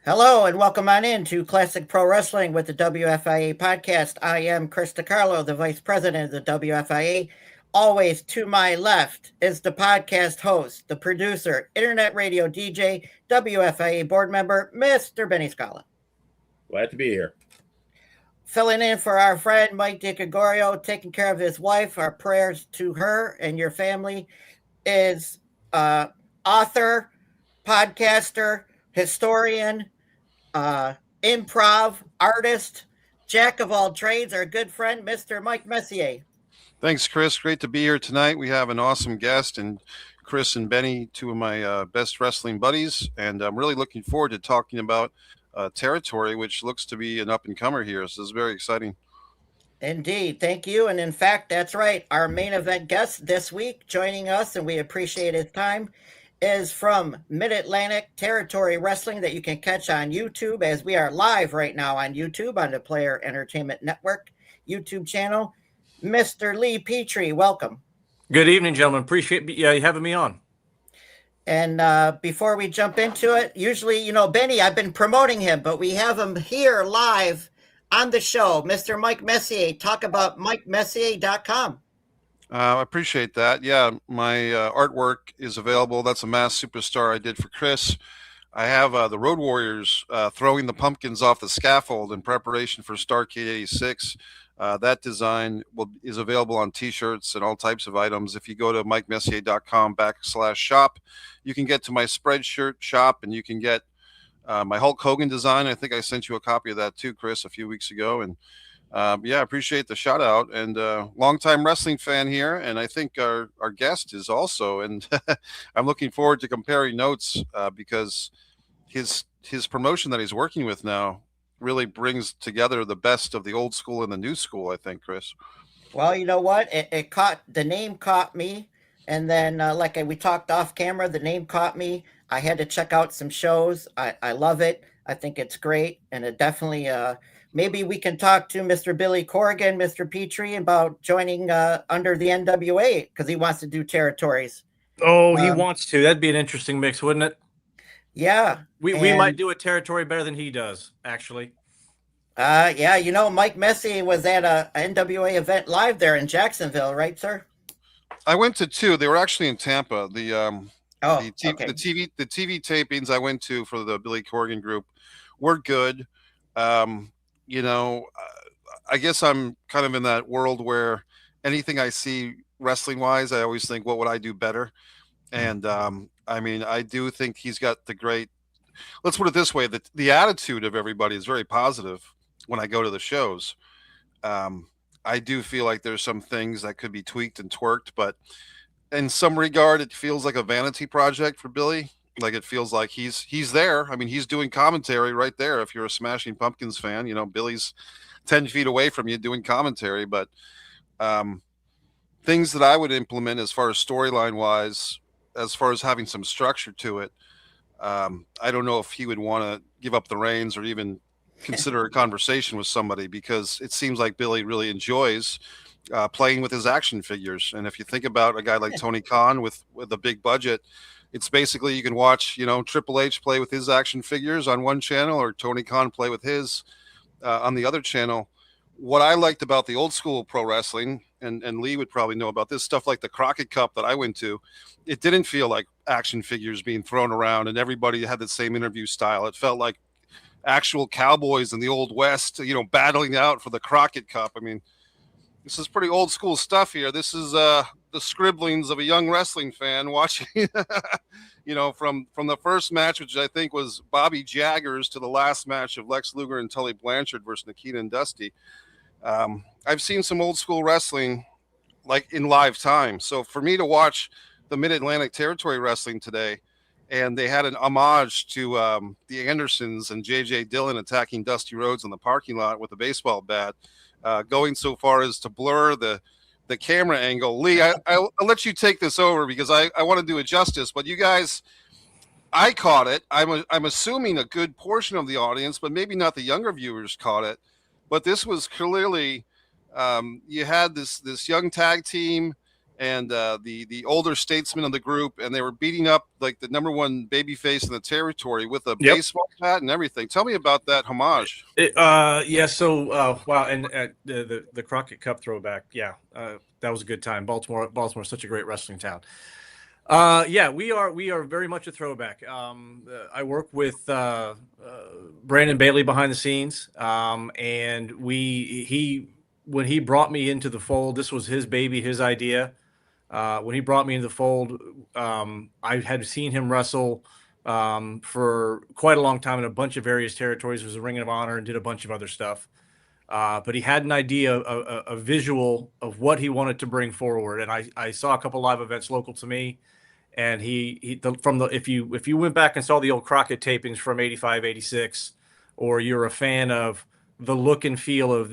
Hello and welcome on in to Classic Pro Wrestling with the WFIA podcast. I am Chris DiCarlo, the Vice President of the WFIA. Always to my left is the podcast host, the producer, internet radio DJ, WFIA board member, Mr. Benny Scala. Glad to be here. Filling in for our friend Mike DiGregorio, taking care of his wife. Our prayers to her and your family is author, podcaster, historian, improv artist, jack of all trades, our good friend, Mr. Mike Messier. Thanks, Chris. Great to be here tonight. We have an awesome guest, and Chris and Benny, two of my best wrestling buddies, and I'm really looking forward to talking about territory, which looks to be an up-and-comer here. So this is very exciting. Indeed. Thank you. And in fact, that's right. Our main event guest this week joining us, and we appreciate his time, is from Mid-Atlantic Territory Wrestling that you can catch on YouTube, as we are live right now on YouTube on the Player Entertainment Network YouTube channel. Mr. Lee Petry, welcome. Good evening, gentlemen. Appreciate you having me on. And before we jump into it, usually, Benny, I've been promoting him, but we have him here live on the show. Mr. Mike Messier, talk about MikeMessier.com. I appreciate that. Yeah, my artwork is available. That's a Masked Superstar I did for Chris. I have the Road Warriors throwing the pumpkins off the scaffold in preparation for Starrcade 86. That design is available on T-shirts and all types of items. If you go to MikeMessier.com/shop, you can get to my Spreadshirt shop, and you can get my Hulk Hogan design. I think I sent you a copy of that too, Chris, a few weeks ago. And yeah, I appreciate the shout out, and longtime wrestling fan here. And I think our guest is also, and I'm looking forward to comparing notes because his promotion that he's working with now really brings together the best of the old school and the new school, I think, Chris. Well, you know what? The name caught me. And then like we talked off camera, the name caught me. I had to check out some shows. I love it. I think it's great. And it definitely, maybe we can talk to Mr. Billy Corrigan, Mr. Petry, about joining under the NWA because he wants to do territories. Oh, he wants to. That'd be an interesting mix, wouldn't it? Yeah. We might do a territory better than he does, actually. Yeah, Mike Messier was at a NWA event live there in Jacksonville, right, sir? I went to two. They were actually in Tampa. The TV tapings I went to for the Billy Corrigan group were good. I guess I'm kind of in that world where anything I see wrestling wise, I always think, what would I do better? And I do think he's got the great, let's put it this way, the attitude of everybody is very positive when I go to the shows. I do feel like there's some things that could be tweaked and twerked, but in some regard, it feels like a vanity project for Billy. Like it feels like he's there. I mean, he's doing commentary right there. If you're a Smashing Pumpkins fan, Billy's 10 feet away from you doing commentary, but things that I would implement as far as storyline wise, as far as having some structure to it, I don't know if he would want to give up the reins or even consider a conversation with somebody, because it seems like Billy really enjoys playing with his action figures. And if you think about a guy like Tony Khan with a big budget, it's basically you can watch, Triple H play with his action figures on one channel or Tony Khan play with his on the other channel. What I liked about the old school pro wrestling, and Lee would probably know about this, stuff like the Crockett Cup that I went to, it didn't feel like action figures being thrown around and everybody had the same interview style. It felt like actual cowboys in the Old West, battling out for the Crockett Cup. I mean, this is pretty old school stuff here. This is the scribblings of a young wrestling fan watching, from the first match, which I think was Bobby Jaggers, to the last match of Lex Luger and Tully Blanchard versus Nikita and Dusty. I've seen some old school wrestling like in live time. So for me to watch the Mid-Atlantic Territory Wrestling today, and they had an homage to the Andersons and J.J. Dillon attacking Dusty Rhodes in the parking lot with a baseball bat, going so far as to blur the camera angle. Lee, I'll let you take this over because I want to do it justice. But you guys, I caught it. I'm assuming a good portion of the audience, but maybe not the younger viewers caught it. But this was clearly you had this young tag team, and the older statesman of the group, and they were beating up like the #1 babyface in the territory with a baseball bat and everything. Tell me about that homage. Yeah. So wow, and the Crockett Cup throwback. Yeah, that was a good time. Baltimore's such a great wrestling town. Yeah, we are very much a throwback. I work with Brandon Bailey behind the scenes, and when he brought me into the fold, this was his baby, his idea. When he brought me into the fold, I had seen him wrestle for quite a long time in a bunch of various territories. He was a Ring of Honor and did a bunch of other stuff. But he had an idea, a visual of what he wanted to bring forward, and I saw a couple live events local to me. And if you went back and saw the old Crockett tapings from 85, 86, or you're a fan of the look and feel of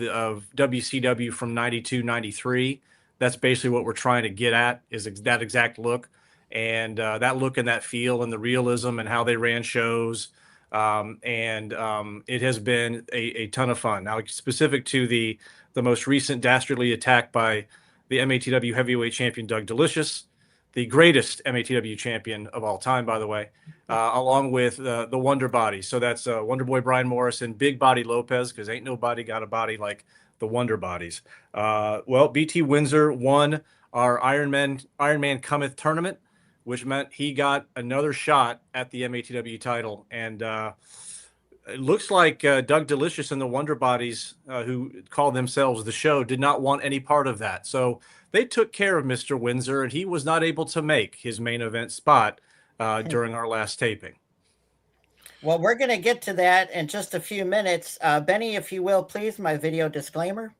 WCW from 92, 93, that's basically what we're trying to get at, is that exact look. And that look and that feel and the realism and how they ran shows. It has been a ton of fun. Now, specific to the most recent dastardly attack by the MATW heavyweight champion, Doug Delicious, the greatest MATW champion of all time, by the way, along with the Wonder Bodies. So that's Wonder Boy Brian Morris and Big Body Lopez, because ain't nobody got a body like the Wonder Bodies. Well, BT Windsor won our Iron Man Cometh tournament, which meant he got another shot at the MATW title. And it looks like Doug Delicious and the Wonder Bodies, who call themselves The Show, did not want any part of that. So they took care of Mr. Windsor, and he was not able to make his main event spot during our last taping. Well, we're going to get to that in just a few minutes. Benny, if you will, please, my video disclaimer.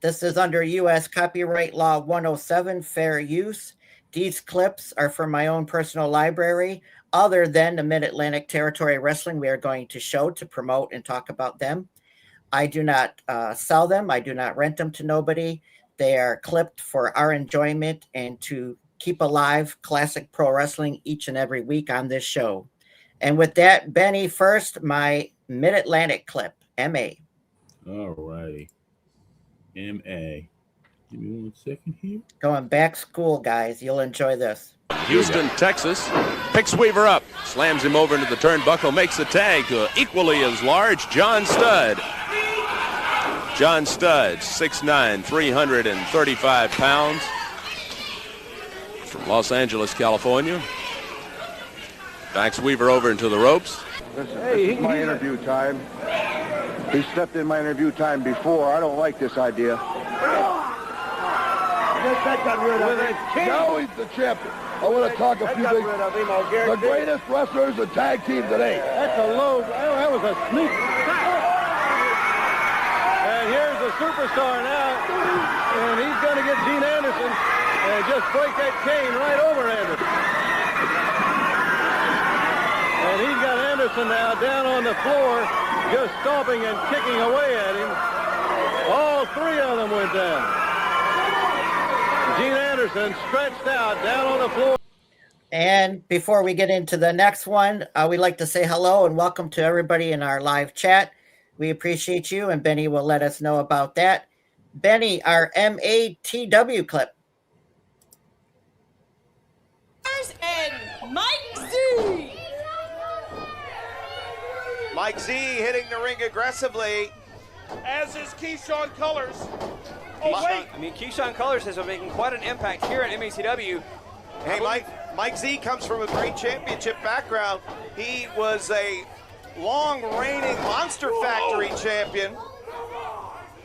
This is under U.S. Copyright Law 107, fair use. These clips are from my own personal library, other than the Mid-Atlantic Territory Wrestling we are going to show to promote and talk about them. I do not sell them. I do not rent them to nobody. They are clipped for our enjoyment and to keep alive classic pro wrestling each and every week on this show. And with that, Benny, first, my Mid-Atlantic clip, MA. All righty. MA. Give me 1 second here. Going back school, guys. You'll enjoy this. Houston, Texas. Picks Weaver up. Slams him over into the turnbuckle. Makes the tag to equally as large John Studd. John Studd, 6'9", 335 pounds. From Los Angeles, California. Backs Weaver over into the ropes. Listen, this is my interview time. He stepped in my interview time before. I don't like this idea. Now he's the champion. I want to talk a few things. The greatest wrestlers in tag team today. That's a low. That was a sneak. And here's the superstar now. And he's going to get Gene Anderson and just break that cane right over Anderson. And he's got Anderson now down on the floor, just stomping and kicking away at him. All three of them went down. Gene Anderson stretched out down on the floor. And before we get into the next one, we'd like to say hello and welcome to everybody in our live chat. We appreciate you, and Benny will let us know about that. Benny, our MATW clip. And Mike Z. Mike Z hitting the ring aggressively. As is Keyshawn Colors. I mean, Keyshawn Colors has been making quite an impact here at MACW. Hey, Mike Z comes from a great championship background. He was a long-reigning Monster Factory champion.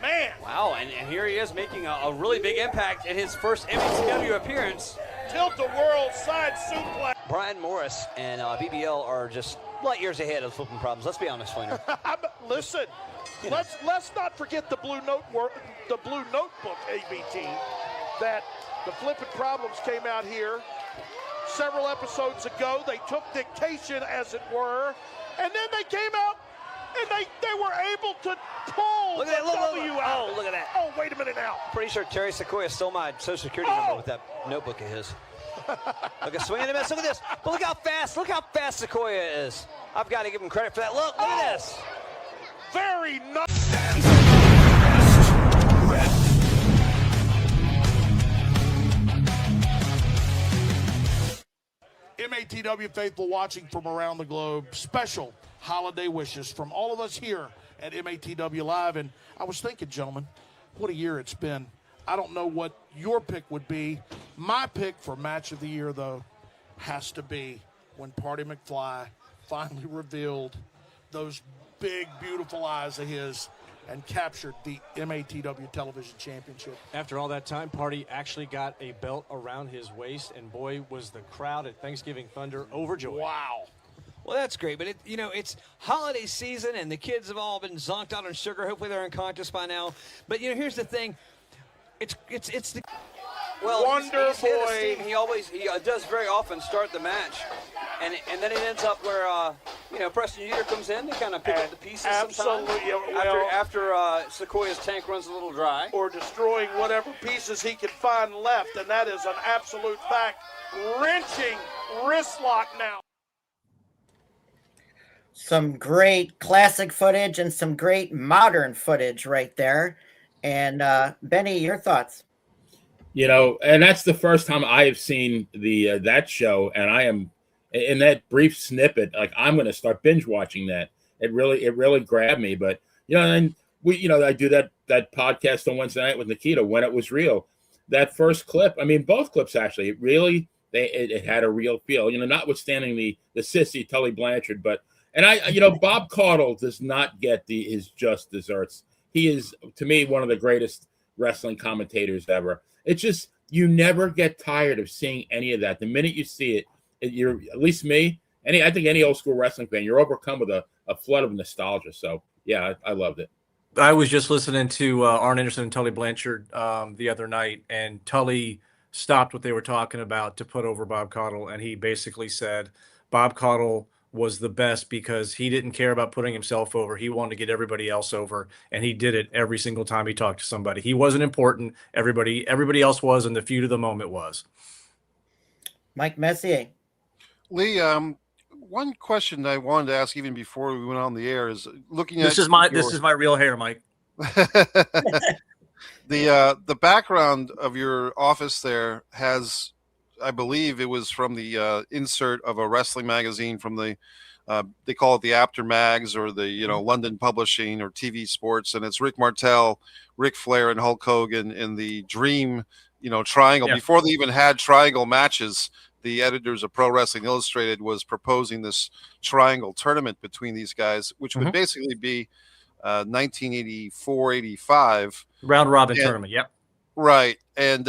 Man. Wow, and here he is making a really big impact in his first MACW appearance. Tilt-a-whirl side suplex. Brian Morris and BBL are just light years ahead of flipping problems. Let's be honest, Flainer. Listen, let's not forget the blue notebook ABT, that the flipping problems came out here several episodes ago. They took dictation, as it were, and then they came out and they were able to pull look at the that, W out. Oh, look at that. Oh, wait a minute now. Pretty sure Terry Sequoia stole my social security number with that notebook of his. Look at swing and a miss. Look at this. But look how fast Sequoia is. I've got to give him credit for that. Look at this. Very nice. MATW faithful watching from around the globe, special holiday wishes from all of us here at MATW Live. And I was thinking, gentlemen, what a year it's been. I don't know what your pick would be. My pick for match of the year, though, has to be when Party McFly finally revealed those big, beautiful eyes of his and captured the MATW Television Championship. After all that time, Party actually got a belt around his waist, and boy, was the crowd at Thanksgiving Thunder overjoyed. Wow. Well, that's great, but it's holiday season, and the kids have all been zonked out on sugar. Hopefully, they're unconscious by now. But here's the thing: it's the Wonder he's hit a Boy. steam. He does very often start the match, and then it ends up where Preston Uter comes in to kind of pick up the pieces. Absolutely. Sometimes after Sequoia's tank runs a little dry, or destroying whatever pieces he can find left, and that is an absolute fact. Wrenching wrist lock now. Some great classic footage and some great modern footage right there. And Benny, your thoughts? And that's the first time I have seen the that show, and I am in that brief snippet. Like, I'm going to start binge watching that. It really grabbed me. But and we, I do that podcast on Wednesday night with Nikita when it was real. That first clip, I mean, both clips actually, it had a real feel. Notwithstanding the sissy Tully Blanchard, but. And Bob Caudle does not get his just desserts. He is, to me, one of the greatest wrestling commentators ever. It's just, you never get tired of seeing any of that. The minute you see it, you're, at least me, I think any old school wrestling fan, you're overcome with a flood of nostalgia. So, yeah, I loved it. I was just listening to Arn Anderson and Tully Blanchard the other night, and Tully stopped what they were talking about to put over Bob Caudle, and he basically said Bob Caudle was the best because he didn't care about putting himself over. He wanted to get everybody else over, and he did it every single time he talked to somebody. He wasn't important. Everybody else was, and the feud of the moment was. Mike Messier. Lee, one question I wanted to ask even before we went on the air is looking at this is my real hair, Mike. The background of your office there has, I believe it was from the insert of a wrestling magazine from the they call it the After Mags or the London Publishing or TV Sports, and it's Rick Martel, Ric Flair, and Hulk Hogan in the Dream triangle. Yeah. Before they even had triangle matches, the editors of Pro Wrestling Illustrated was proposing this triangle tournament between these guys, which would basically be 1984-85 round robin tournament. Yep. Right, and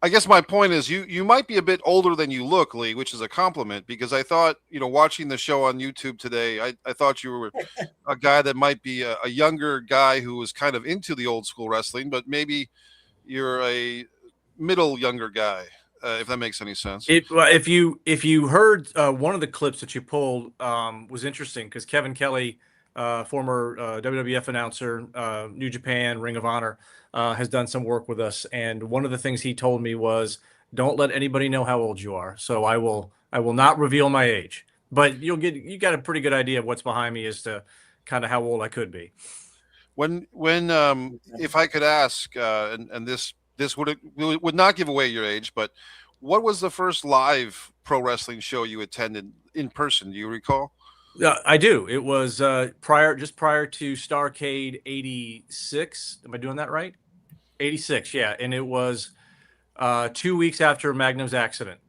I guess my point is you might be a bit older than you look, Lee, which is a compliment, because I thought, watching the show on YouTube today, I thought you were a guy that might be a younger guy who was kind of into the old school wrestling, but maybe you're a middle younger guy, if that makes any sense. If you heard one of the clips that you pulled was interesting because Kevin Kelly, former WWF announcer, New Japan, Ring of Honor, has done some work with us, and one of the things he told me was, "Don't let anybody know how old you are." So I will not reveal my age, but you got a pretty good idea of what's behind me as to kind of how old I could be. When if I could ask, and this would not give away your age, but what was the first live pro wrestling show you attended in person? Do you recall? Yeah, I do. It was prior to Starrcade '86. Am I doing that right? '86, yeah. And it was 2 weeks after Magnum's accident.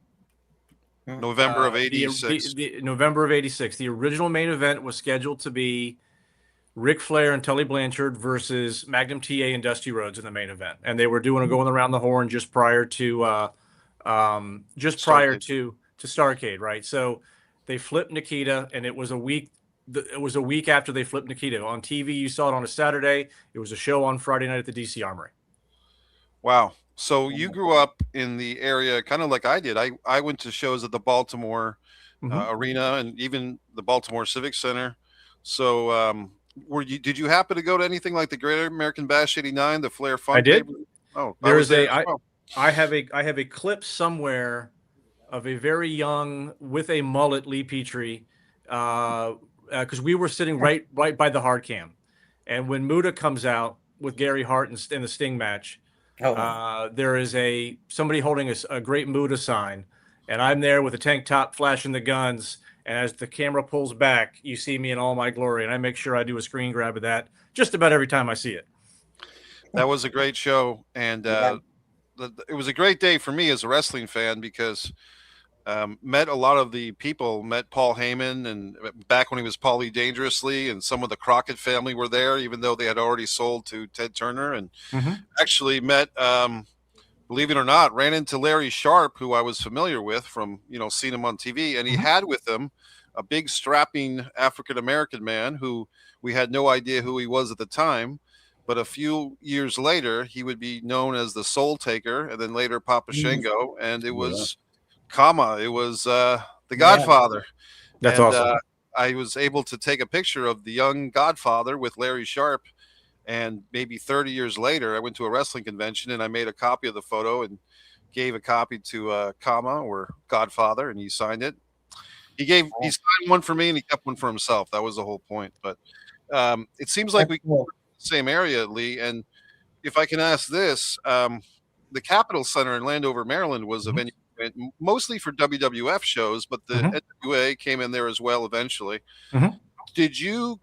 November of '86. November of '86. The original main event was scheduled to be Ric Flair and Tully Blanchard versus Magnum TA and Dusty Rhodes in the main event, and they were doing a going around the horn just prior to Starrcade, right? So they flipped Nikita, and it was a week. It was a week after they flipped Nikita. On TV, you saw it on a Saturday. It was a show on Friday night at the DC Armory. Wow. So you grew up in the area kind of like I did. I went to shows at the Baltimore Arena and even the Baltimore Civic Center. So did you happen to go to anything like the Great American Bash '89, the Flair Fun? I did. Oh, I have a clip somewhere of a very young with a mullet Lee Petry, because we were sitting right by the hard cam, and when Muta comes out with Gary Hart in the Sting match, there is somebody holding a great Muta sign, and I'm there with a tank top flashing the guns. And as the camera pulls back, you see me in all my glory, and I make sure I do a screen grab of that just about every time I see it. That was a great show, and it was a great day for me as a wrestling fan because met a lot of the people. Met Paul Heyman, and back when he was Paulie Dangerously, and some of the Crockett family were there, even though they had already sold to Ted Turner. And actually met, believe it or not, ran into Larry Sharp, who I was familiar with from seeing him on TV, and he had with him a big strapping African American man who we had no idea who he was at the time. But a few years later, he would be known as the Soul Taker, and then later Papa Shango, and it was Kama. It was the Godfather. That's awesome. I was able to take a picture of the young Godfather with Larry Sharp, and maybe 30 years later, I went to a wrestling convention and I made a copy of the photo and gave a copy to Kama, or Godfather, and he signed it. He signed one for me and he kept one for himself. That was the whole point. But it seems like we same area, Lee. And if I can ask this, the Capitol Center in Landover, Maryland was a venue mostly for WWF shows, but the NWA came in there as well eventually. Did you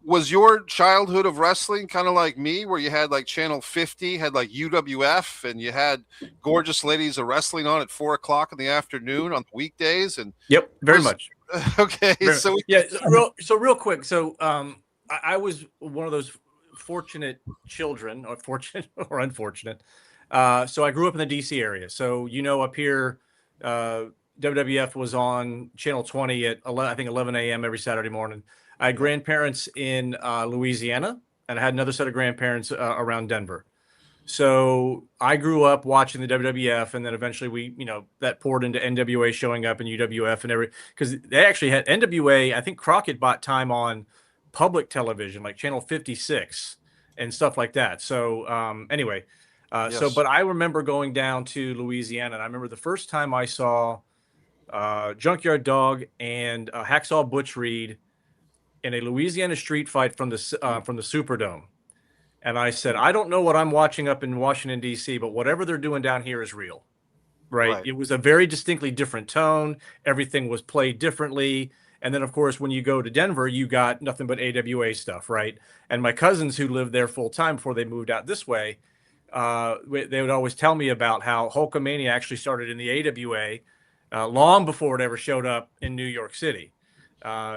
was your childhood of wrestling kind of like me, where you had like Channel 50, had like UWF, and you had Gorgeous Ladies of Wrestling on at 4:00 in the afternoon on weekdays? And very much. Okay. Real quick. So, I was one of those fortunate children, or fortunate or unfortunate. So I grew up in the DC area. So, up here, WWF was on Channel 20 at 11 a.m. every Saturday morning. I had grandparents in Louisiana, and I had another set of grandparents around Denver. So I grew up watching the WWF, and then eventually that poured into NWA showing up and UWF and because they actually had NWA. I think Crockett bought time on public television, like Channel 56 and stuff like that. So anyway, but I remember going down to Louisiana, and I remember the first time I saw Junkyard Dog and Hacksaw Butch Reed in a Louisiana street fight from the Superdome. And I said, I don't know what I'm watching up in Washington, D.C., but whatever they're doing down here is real. Right? It was a very distinctly different tone. Everything was played differently. And then, of course, when you go to Denver, you got nothing but AWA stuff, right? And my cousins who lived there full time before they moved out this way, they would always tell me about how Hulkamania actually started in the AWA long before it ever showed up in New York City,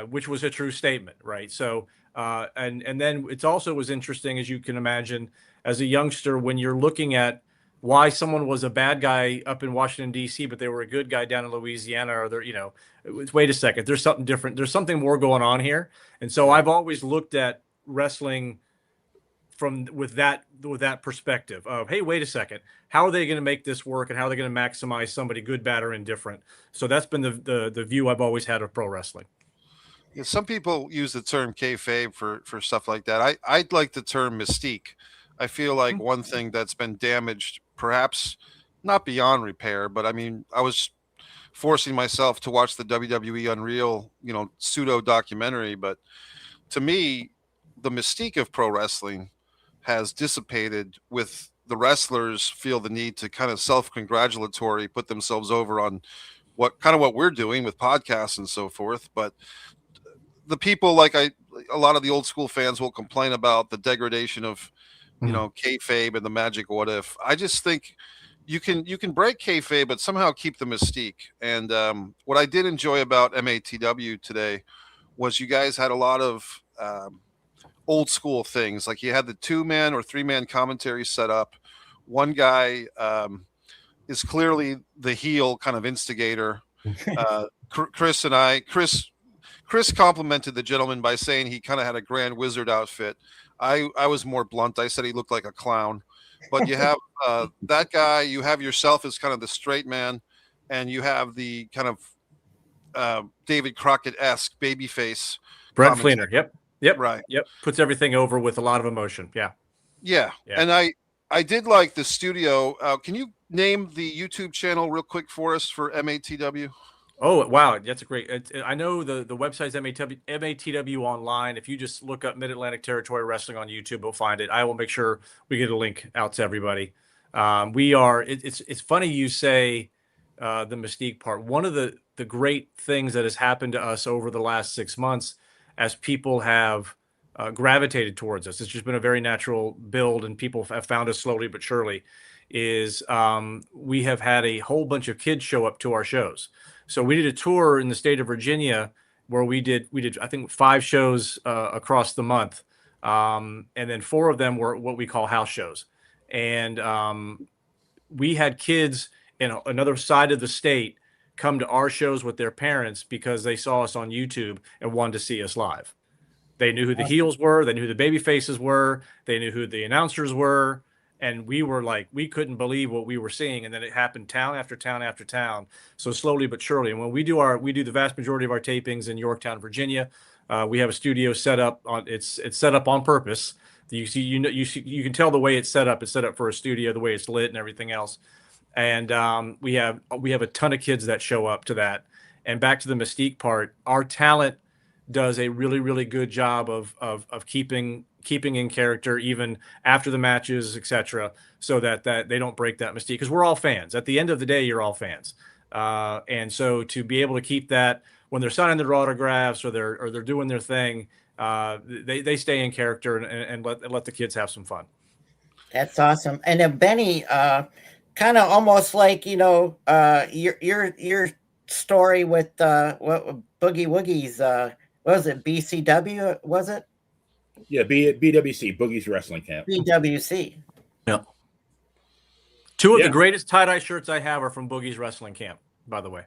which was a true statement, right? So, and then it also was interesting, as you can imagine, as a youngster, when you're looking at why someone was a bad guy up in Washington, D.C., but they were a good guy down in Louisiana, or wait a second, there's something different. There's something more going on here. And so I've always looked at wrestling with that perspective of, hey, wait a second, how are they going to make this work, and how are they going to maximize somebody good, bad, or indifferent? So that's been the view I've always had of pro wrestling. Yeah, some people use the term kayfabe for stuff like that. I'd like the term mystique. I feel like one thing that's been damaged, perhaps not beyond repair, but I mean, I was forcing myself to watch the WWE Unreal, pseudo documentary, but to me, the mystique of pro wrestling has dissipated with the wrestlers feel the need to kind of self-congratulatory, put themselves over on what we're doing with podcasts and so forth. But the people a lot of the old school fans will complain about the degradation of, kayfabe and the magic what if. I just think you can break kayfabe, but somehow keep the mystique. And what I did enjoy about MATW today was you guys had a lot of old school things. Like you had the 2-man or 3-man commentary set up. One guy is clearly the heel kind of instigator. Chris complimented the gentleman by saying he kind of had a Grand Wizard outfit. I was more blunt. I said he looked like a clown. But you have that guy. You have yourself as kind of the straight man, and you have the kind of David Crockett-esque babyface. Brett Fleener. Yep. Right. Yep. Puts everything over with a lot of emotion. Yeah. And I did like the studio. Can you name the YouTube channel real quick for us for MATW? Oh, wow. That's a great. I know the website's MATW online. If you just look up Mid-Atlantic Territory Wrestling on YouTube, we'll find it. I will make sure we get a link out to everybody. It's funny you say the Mystique part. One of the great things that has happened to us over the last 6 months, as people have gravitated towards us, it's just been a very natural build, and people have found us slowly but surely, is we have had a whole bunch of kids show up to our shows. So we did a tour in the state of Virginia where we did I think 5 shows across the month, and then 4 of them were what we call house shows. And we had kids in another side of the state come to our shows with their parents because they saw us on YouTube and wanted to see us live. They knew who the heels were, they knew who the baby faces were, they knew who the announcers were, and we were like, we couldn't believe what we were seeing. And then it happened town after town after town. So slowly but surely. And when we do the vast majority of our tapings in Yorktown, Virginia. We have a studio set up on it's set up on purpose. You can tell the way it's set up. It's set up for a studio, the way it's lit and everything else. And we have a ton of kids that show up to that. And back to the Mystique part, our talent does a really, really good job of keeping in character even after the matches, etc., so that they don't break that mystique, because we're all fans. At the end of the day, you're all fans, and so to be able to keep that when they're signing their autographs or they're doing their thing, they stay in character and let the kids have some fun. That's awesome. And then Benny, kind of almost like your story with what Boogie Woogie's. What was it? BCW? Was it? Yeah, BWC, Boogie's Wrestling Camp. BWC. Yeah. Two of the greatest tie-dye shirts I have are from Boogie's Wrestling Camp, by the way.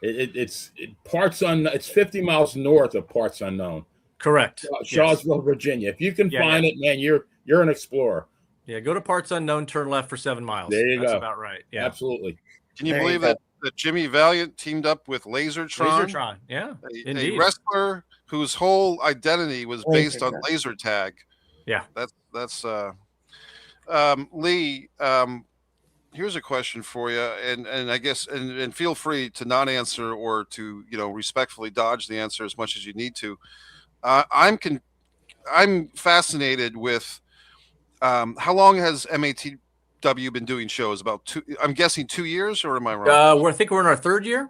It's Parts Unknown. It's 50 miles north of Parts Unknown. Correct. Shawsville, Virginia. If you can find it, man, you're an explorer. Yeah, go to Parts Unknown, turn left for 7 miles. There you go. That's about right. Yeah, absolutely. Can you believe that Jimmy Valiant teamed up with Lasertron? Lasertron, yeah, a wrestler whose whole identity was based on laser tag. Yeah, that's Lee. Here's a question for you, and I guess and feel free to not answer or to respectfully dodge the answer as much as you need to. I'm fascinated with how long has MATW been doing shows? About 2. I'm guessing 2 years, or am I wrong? I think we're in our 3rd year.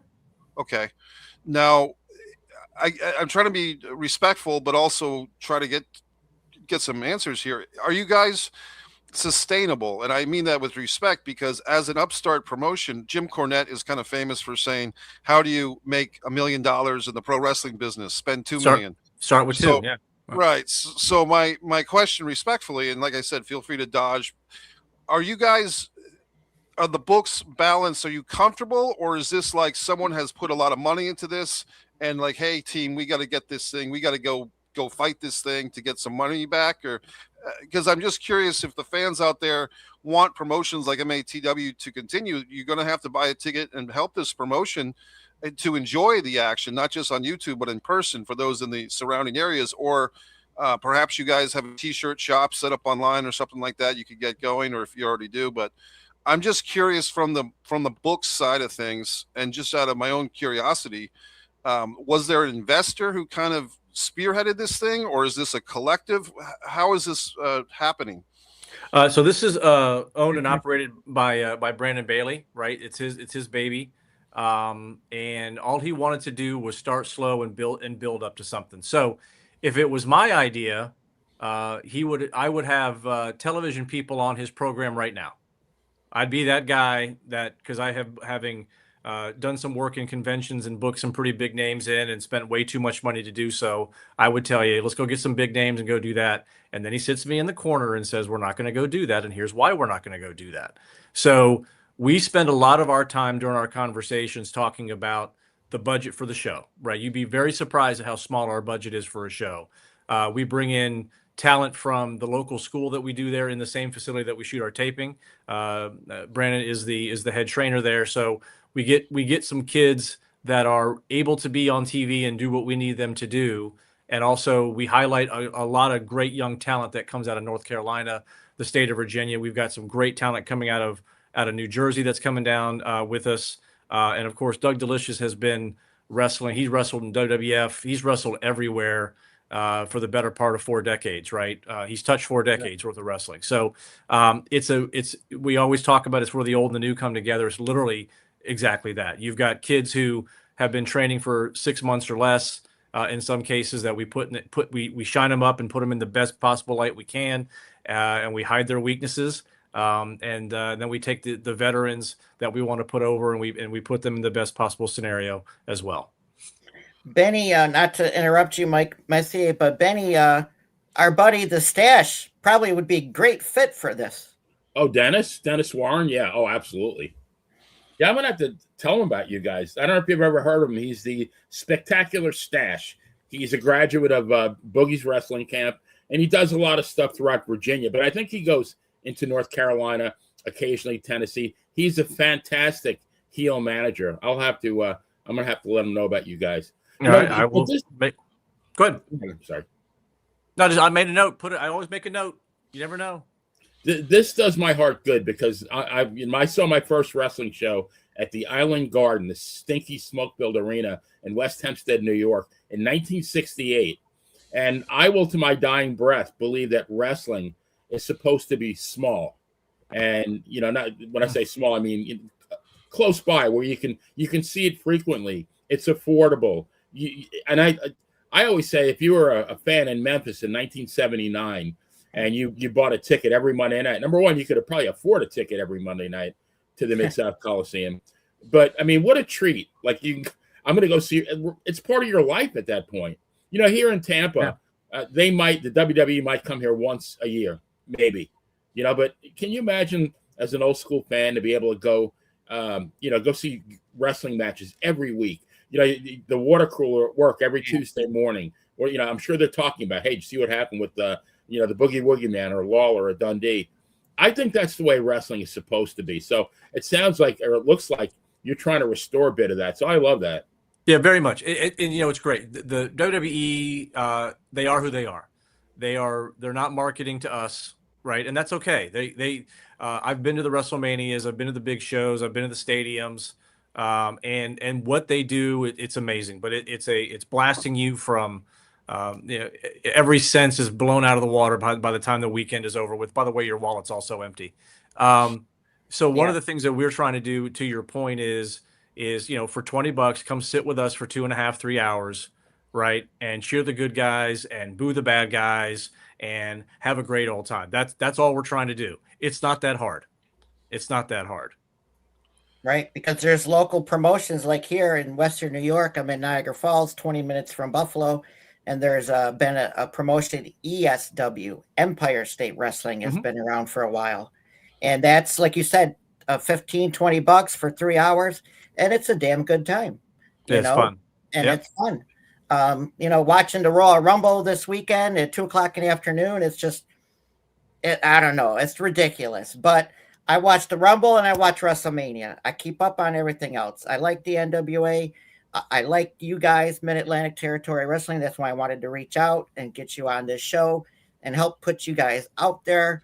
Okay, now I'm trying to be respectful, but also try to get some answers here. Are you guys sustainable? And I mean that with respect, because as an upstart promotion, Jim Cornette is kind of famous for saying, how do you make $1 million in the pro wrestling business? Spend $2 million. Start with 2. Yeah. Right. So my question respectfully, and like I said, feel free to dodge. Are the books balanced? Are you comfortable? Or is this like someone has put a lot of money into this and like, hey team, we got to get this thing. We got to go fight this thing to get some money back? Or because I'm just curious, if the fans out there want promotions like MATW to continue, you're going to have to buy a ticket and help this promotion to enjoy the action, not just on YouTube, but in person for those in the surrounding areas. Or perhaps you guys have a t-shirt shop set up online or something like that you could get going, or if you already do. But I'm just curious from the book side of things, and just out of my own curiosity, was there an investor who kind of spearheaded this thing, or is this a collective? How is this happening? So this is owned and operated by Brandon Bailey, right? It's his baby, and all he wanted to do was start slow and build up to something. So if it was my idea, I would have television people on his program right now. I'd be that guy because I have having done some work in conventions and booked some pretty big names in and spent way too much money to do so. I would tell you, let's go get some big names and go do that. And then he sits me in the corner and says, we're not going to go do that. And here's why we're not going to go do that. So we spend a lot of our time during our conversations talking about the budget for the show, right? You'd be very surprised at how small our budget is for a show. We bring in talent from the local school that we do there in the same facility that we shoot our taping. Brandon is the head trainer there. So we get some kids that are able to be on TV and do what we need them to do. And also we highlight a lot of great young talent that comes out of North Carolina, the state of Virginia. We've got some great talent coming out of New Jersey that's coming down with us. And of course, Doug Delicious has been wrestling. He's wrestled in WWF. He's wrestled everywhere. for the better part of 4 decades, right? He's touched 4 decades worth of wrestling. So we always talk about it's where the old and the new come together. It's literally exactly that. You've got kids who have been training for 6 months or less. In some cases that we shine them up and put them in the best possible light we can, and we hide their weaknesses. And then we take the veterans that we want to put over and we put them in the best possible scenario as well. Benny, not to interrupt you, Mike Messier, but Benny, our buddy the Stash probably would be a great fit for this. Oh, Dennis Warren, yeah, oh, absolutely. Yeah, I'm gonna have to tell him about you guys. I don't know if you've ever heard of him. He's the Spectacular Stash. He's a graduate of Boogie's Wrestling Camp, and he does a lot of stuff throughout Virginia. But I think he goes into North Carolina, occasionally Tennessee. He's a fantastic heel manager. I'm gonna have to let him know about you guys. All right, I will. Go ahead. I'm sorry. No, I made a note. I always make a note. You never know. This does my heart good because I saw my first wrestling show at the Island Garden, the stinky smoke-filled arena in West Hempstead, New York, in 1968. And I will, to my dying breath, believe that wrestling is supposed to be small. And, not when I say small, I mean close by where you can see it frequently. It's affordable. I always say if you were a fan in Memphis in 1979, and you bought a ticket every Monday night. Number one, you could probably afford a ticket every Monday night to the Mid-South Coliseum. But, I mean, what a treat. Like, I'm going to go see – it's part of your life at that point. Here in Tampa, the WWE might come here once a year, maybe. But can you imagine as an old school fan to be able to go, go see wrestling matches every week? The water cooler at work every Tuesday morning. Or, I'm sure they're talking about, hey, did you see what happened with the Boogie Woogie Man or Lawler or Dundee? I think that's the way wrestling is supposed to be. So it sounds like, or it looks like you're trying to restore a bit of that. So I love that. Yeah, very much. It's great. The WWE, they are who they are. They're not marketing to us, right? And that's okay. I've been to the WrestleManias, I've been to the big shows, I've been to the stadiums, and what they do, it's amazing. But it's blasting you from. Every sense is blown out of the water by the time the weekend is over with. By the way, your wallet's also empty. So one of the things that we're trying to do, to your point, is for $20, come sit with us for 2.5, 3 hours, right? And cheer the good guys and boo the bad guys and have a great old time. That's all we're trying to do. It's not that hard. It's not that hard. Right, because there's local promotions like here in Western New York. I'm in Niagara Falls, 20 minutes from Buffalo. And there's been a promotion, ESW, Empire State Wrestling, has been around for a while. And that's, like you said, $15, $20 for 3 hours. And it's a damn good time. It's fun. And it's fun. Watching the Royal Rumble this weekend at 2:00 in the afternoon, it's just, I don't know, it's ridiculous. But I watch the Rumble and I watch WrestleMania. I keep up on everything else. I like the NWA. I like you guys, Mid-Atlantic Territory Wrestling. That's why I wanted to reach out and get you on this show and help put you guys out there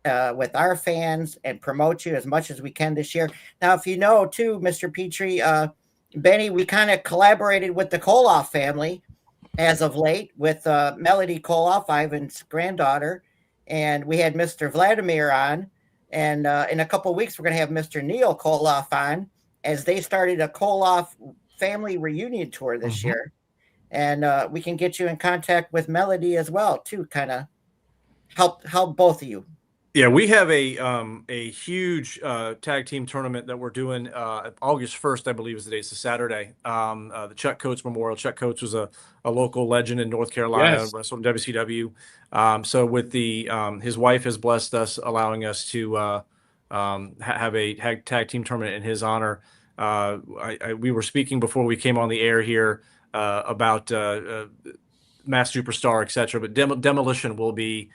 with our fans and promote you as much as we can this year. Now, if you know, too, Mr. Petry, Benny, we kind of collaborated with the Koloff family as of late with Melody Koloff, Ivan's granddaughter, and we had Mr. Vladimir on. And in a couple of weeks, we're going to have Mr. Neil Koloff on as they started a Koloff family reunion tour this year, and we can get you in contact with Melody as well to kind of help both of you. Yeah, we have a huge tag team tournament that we're doing August 1st, I believe is the date. It's a Saturday. The Chuck Coates Memorial. Chuck Coates was a local legend in North Carolina, wrestled in WCW. So with his wife has blessed us, allowing us to have a tag team tournament in his honor. We were speaking before we came on the air here about Mass Superstar, etc. But Demolition will be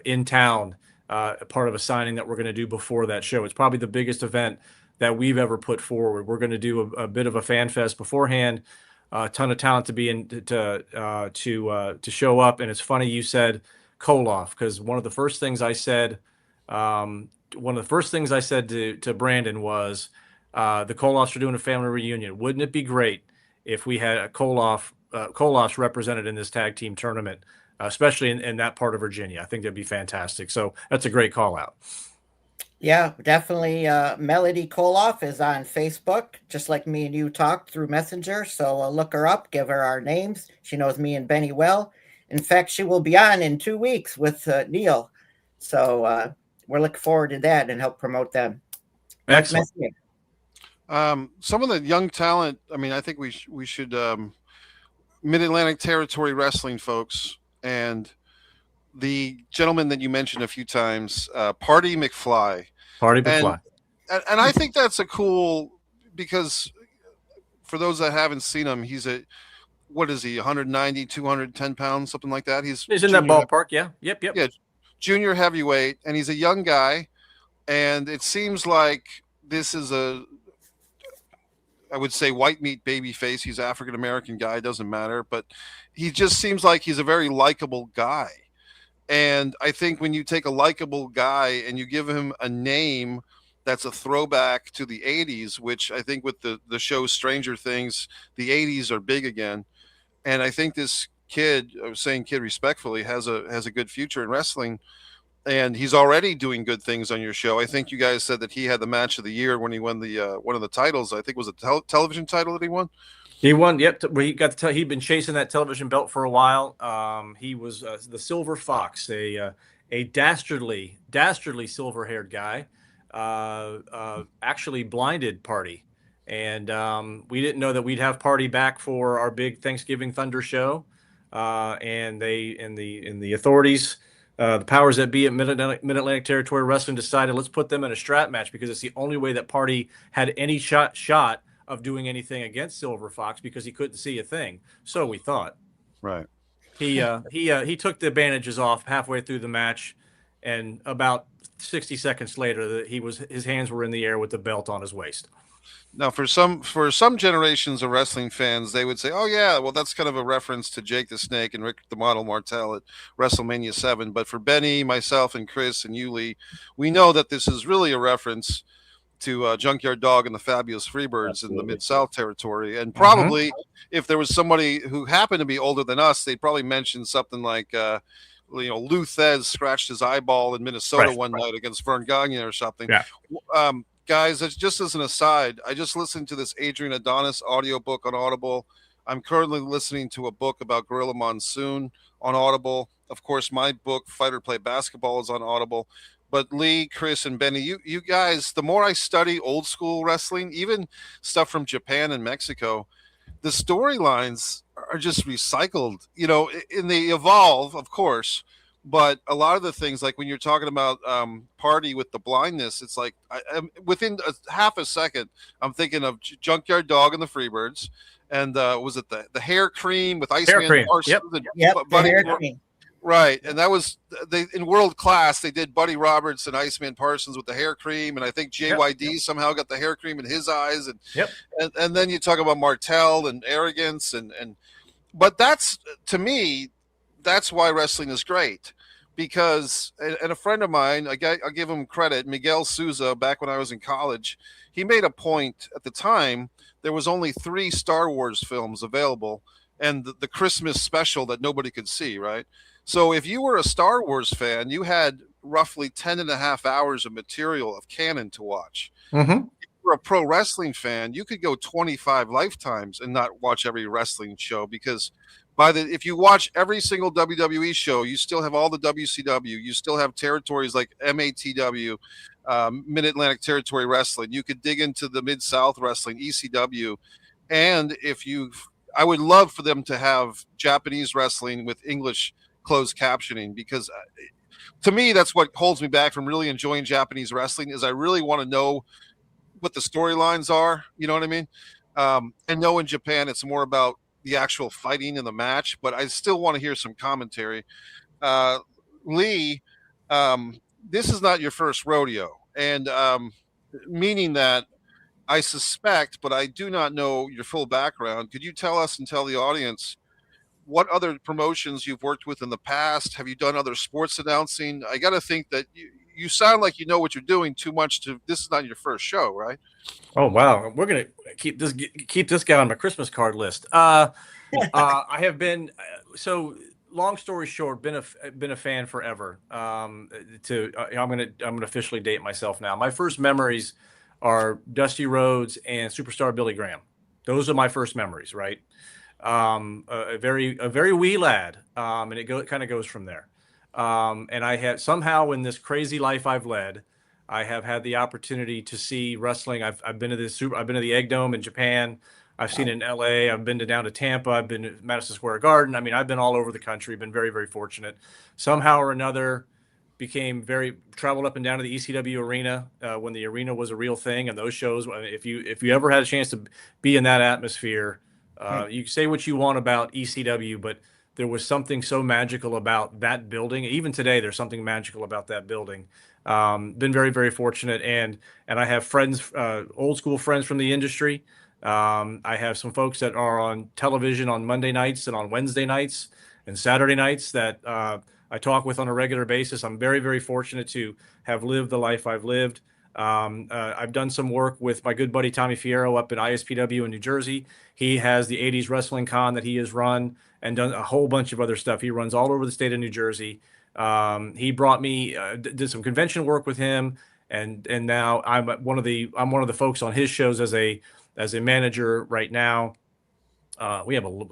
in town, part of a signing that we're going to do before that show. It's probably the biggest event that we've ever put forward. We're going to do a bit of a fan fest beforehand. A ton of talent to be in to show up. And it's funny you said Koloff, because one of the first things I said to Brandon was, the Koloffs are doing a family reunion. Wouldn't it be great if we had a Koloff Koloff's represented in this tag team tournament, especially in that part of Virginia. I think that'd be fantastic. So that's a great call out. Yeah, definitely. Melody Koloff is on Facebook, just like me and you talked through Messenger. So look her up, give her our names. She knows me and Benny well. In fact, she will be on in 2 weeks with Neil. So we're looking forward to that and help promote them. Excellent. Some of the young talent, I mean, I think we should Mid-Atlantic Territory Wrestling folks and the gentleman that you mentioned a few times, Party McFly. Party McFly. And I think that's a cool, because for those that haven't seen him, he's what is he, 190, 210 pounds, something like that? He's in that ballpark, yeah. Yep. Yeah, junior heavyweight, and he's a young guy, and it seems like this is I would say white meat baby face. He's an African-American guy, doesn't matter, but he just seems like he's a very likable guy. And I think when you take a likable guy and you give him a name that's a throwback to the 80s, which I think with the show Stranger Things, the 80s are big again. And I think this kid, I was saying kid respectfully, has a good future in wrestling. And he's already doing good things on your show. I think you guys said that he had the match of the year when he won the one of the titles. I think it was a television title that he won. He won. Yep. He got he'd been chasing that television belt for a while. He was the Silver Fox, a dastardly silver-haired guy. Actually blinded Party, and we didn't know that we'd have Party back for our big Thanksgiving Thunder show. And they in the authorities. The powers that be at Mid-Atlantic Territory Wrestling decided let's put them in a strap match because it's the only way that Party had any shot of doing anything against Silver Fox because he couldn't see a thing. So we thought. Right. He took the bandages off halfway through the match, and about 60 seconds later, his hands were in the air with the belt on his waist. Now, for some generations of wrestling fans, they would say, "Oh yeah, well that's kind of a reference to Jake the Snake and Rick the Model Martel at WrestleMania 7." But for Benny, myself, and Chris and you, Lee, we know that this is really a reference to Junkyard Dog and the Fabulous Freebirds in the Mid-South Territory. And probably if there was somebody who happened to be older than us, they'd probably mention something like, Lou Thez scratched his eyeball in Minnesota one night against Vern Gagne or something. Yeah. Guys, just as an aside, I just listened to this Adrian Adonis audiobook on Audible. I'm currently listening to a book about Gorilla Monsoon on Audible. Of course, my book, Fight or Play Basketball, is on Audible. But Lee, Chris, and Benny, you guys, the more I study old school wrestling, even stuff from Japan and Mexico, the storylines are just recycled, and they evolve, of course. But a lot of the things, like when you're talking about Party with the blindness, it's like within half a second, I'm thinking of Junkyard Dog and the Freebirds. And was it the hair cream with Iceman Parsons? Yep, the hair cream. Right, and that was in World Class. They did Buddy Roberts and Iceman Parsons with the hair cream, and I think JYD somehow got the hair cream in his eyes, and then you talk about Martel and arrogance, but that's, to me, that's why wrestling is great, because and a friend of mine, I'll give him credit, Miguel Souza, back when I was in college, he made a point at the time. There was only 3 Star Wars films available, and the Christmas special that nobody could see, right? So if you were a Star Wars fan, you had roughly 10 and a half hours of material of canon to watch. If you were a pro wrestling fan, you could go 25 lifetimes and not watch every wrestling show, because if you watch every single WWE show, you still have all the WCW, you still have territories like MATW, Mid-Atlantic Territory Wrestling. You could dig into the Mid-South Wrestling, ECW, and I would love for them to have Japanese wrestling with English closed captioning, because to me, that's what holds me back from really enjoying Japanese wrestling, is I really want to know what the storylines are. You know what I mean? And know in Japan, it's more about the actual fighting in the match, but I still want to hear some commentary. Lee, this is not your first rodeo, and meaning that I suspect, but I do not know your full background. Could you tell us and tell the audience what other promotions you've worked with in the past? Have you done other sports announcing? I got to think that you sound like you know what you're doing too much this is not your first show, right? Oh, wow. We're going to keep this guy on my Christmas card list. I have been so. Long story short, been a fan forever. I'm gonna officially date myself now. My first memories are Dusty Rhodes and Superstar Billy Graham. Those are my first memories, right? A very wee lad, and it kind of goes from there. And I had somehow in this crazy life I've led, I have had the opportunity to see wrestling. I've been to I've been to the Egg Dome in Japan. I've seen it in LA. I've been down to Tampa. I've been to Madison Square Garden. I mean, I've been all over the country. Been very, very fortunate. Somehow or another, traveled up and down to the ECW arena when the arena was a real thing. And those shows, if you ever had a chance to be in that atmosphere, you can say what you want about ECW, but there was something so magical about that building. Even today, there's something magical about that building. Been very, very fortunate, and I have friends, old school friends from the industry. I have some folks that are on television on Monday nights and on Wednesday nights and Saturday nights that I talk with on a regular basis. I'm very, very fortunate to have lived the life I've lived. I've done some work with my good buddy Tommy Fierro up at ISPW in New Jersey. He has the 80s Wrestling Con that he has run and done a whole bunch of other stuff. He runs all over the state of New Jersey. He brought me, did some convention work with him, and now I'm one of the folks on his shows as a manager right now. I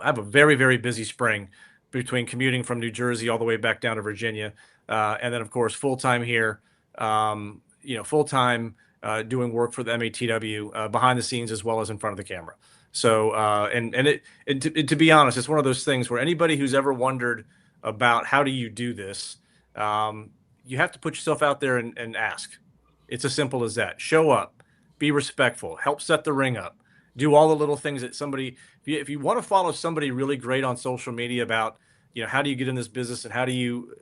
have a very, very busy spring between commuting from New Jersey all the way back down to Virginia. And then of course, full-time here, full-time doing work for the MATW behind the scenes as well as in front of the camera. So, to be honest, it's one of those things where anybody who's ever wondered about how do you do this, you have to put yourself out there and ask. It's as simple as that. Show up. Be respectful, help set the ring up, do all the little things that somebody, if you want to follow somebody really great on social media about, how do you get in this business and how are you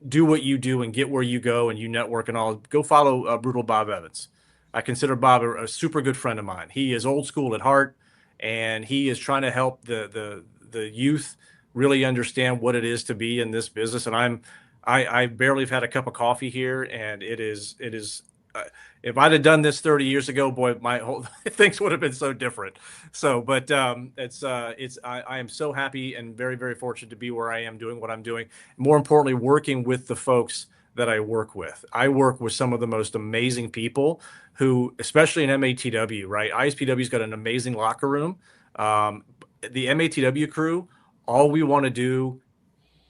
do what you do and get where you go and you network and all, go follow Brutal Bob Evans. I consider Bob a super good friend of mine. He is old school at heart, and he is trying to help the youth really understand what it is to be in this business. And I barely have had a cup of coffee here, and it is if I'd have done this 30 years ago, boy, my whole things would have been so different. So, but I am so happy and very, very fortunate to be where I am doing what I'm doing. More importantly, working with the folks that I work with. I work with some of the most amazing people who, especially in MATW, right? ISPW's got an amazing locker room. The MATW crew, all we want to do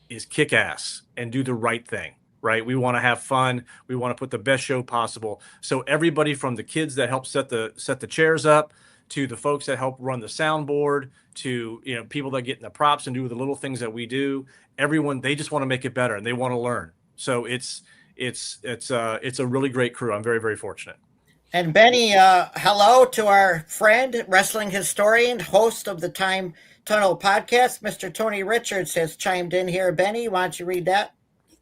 is kick ass and do the right thing. Right. We want to have fun. We want to put the best show possible. So everybody from the kids that help set the chairs up to the folks that help run the soundboard to, people that get in the props and do the little things that we do, everyone, they just want to make it better and they want to learn. So it's a really great crew. I'm very, very fortunate. And Benny, hello to our friend, wrestling historian, host of the Time Tunnel podcast, Mr. Tony Richards has chimed in here. Benny, why don't you read that?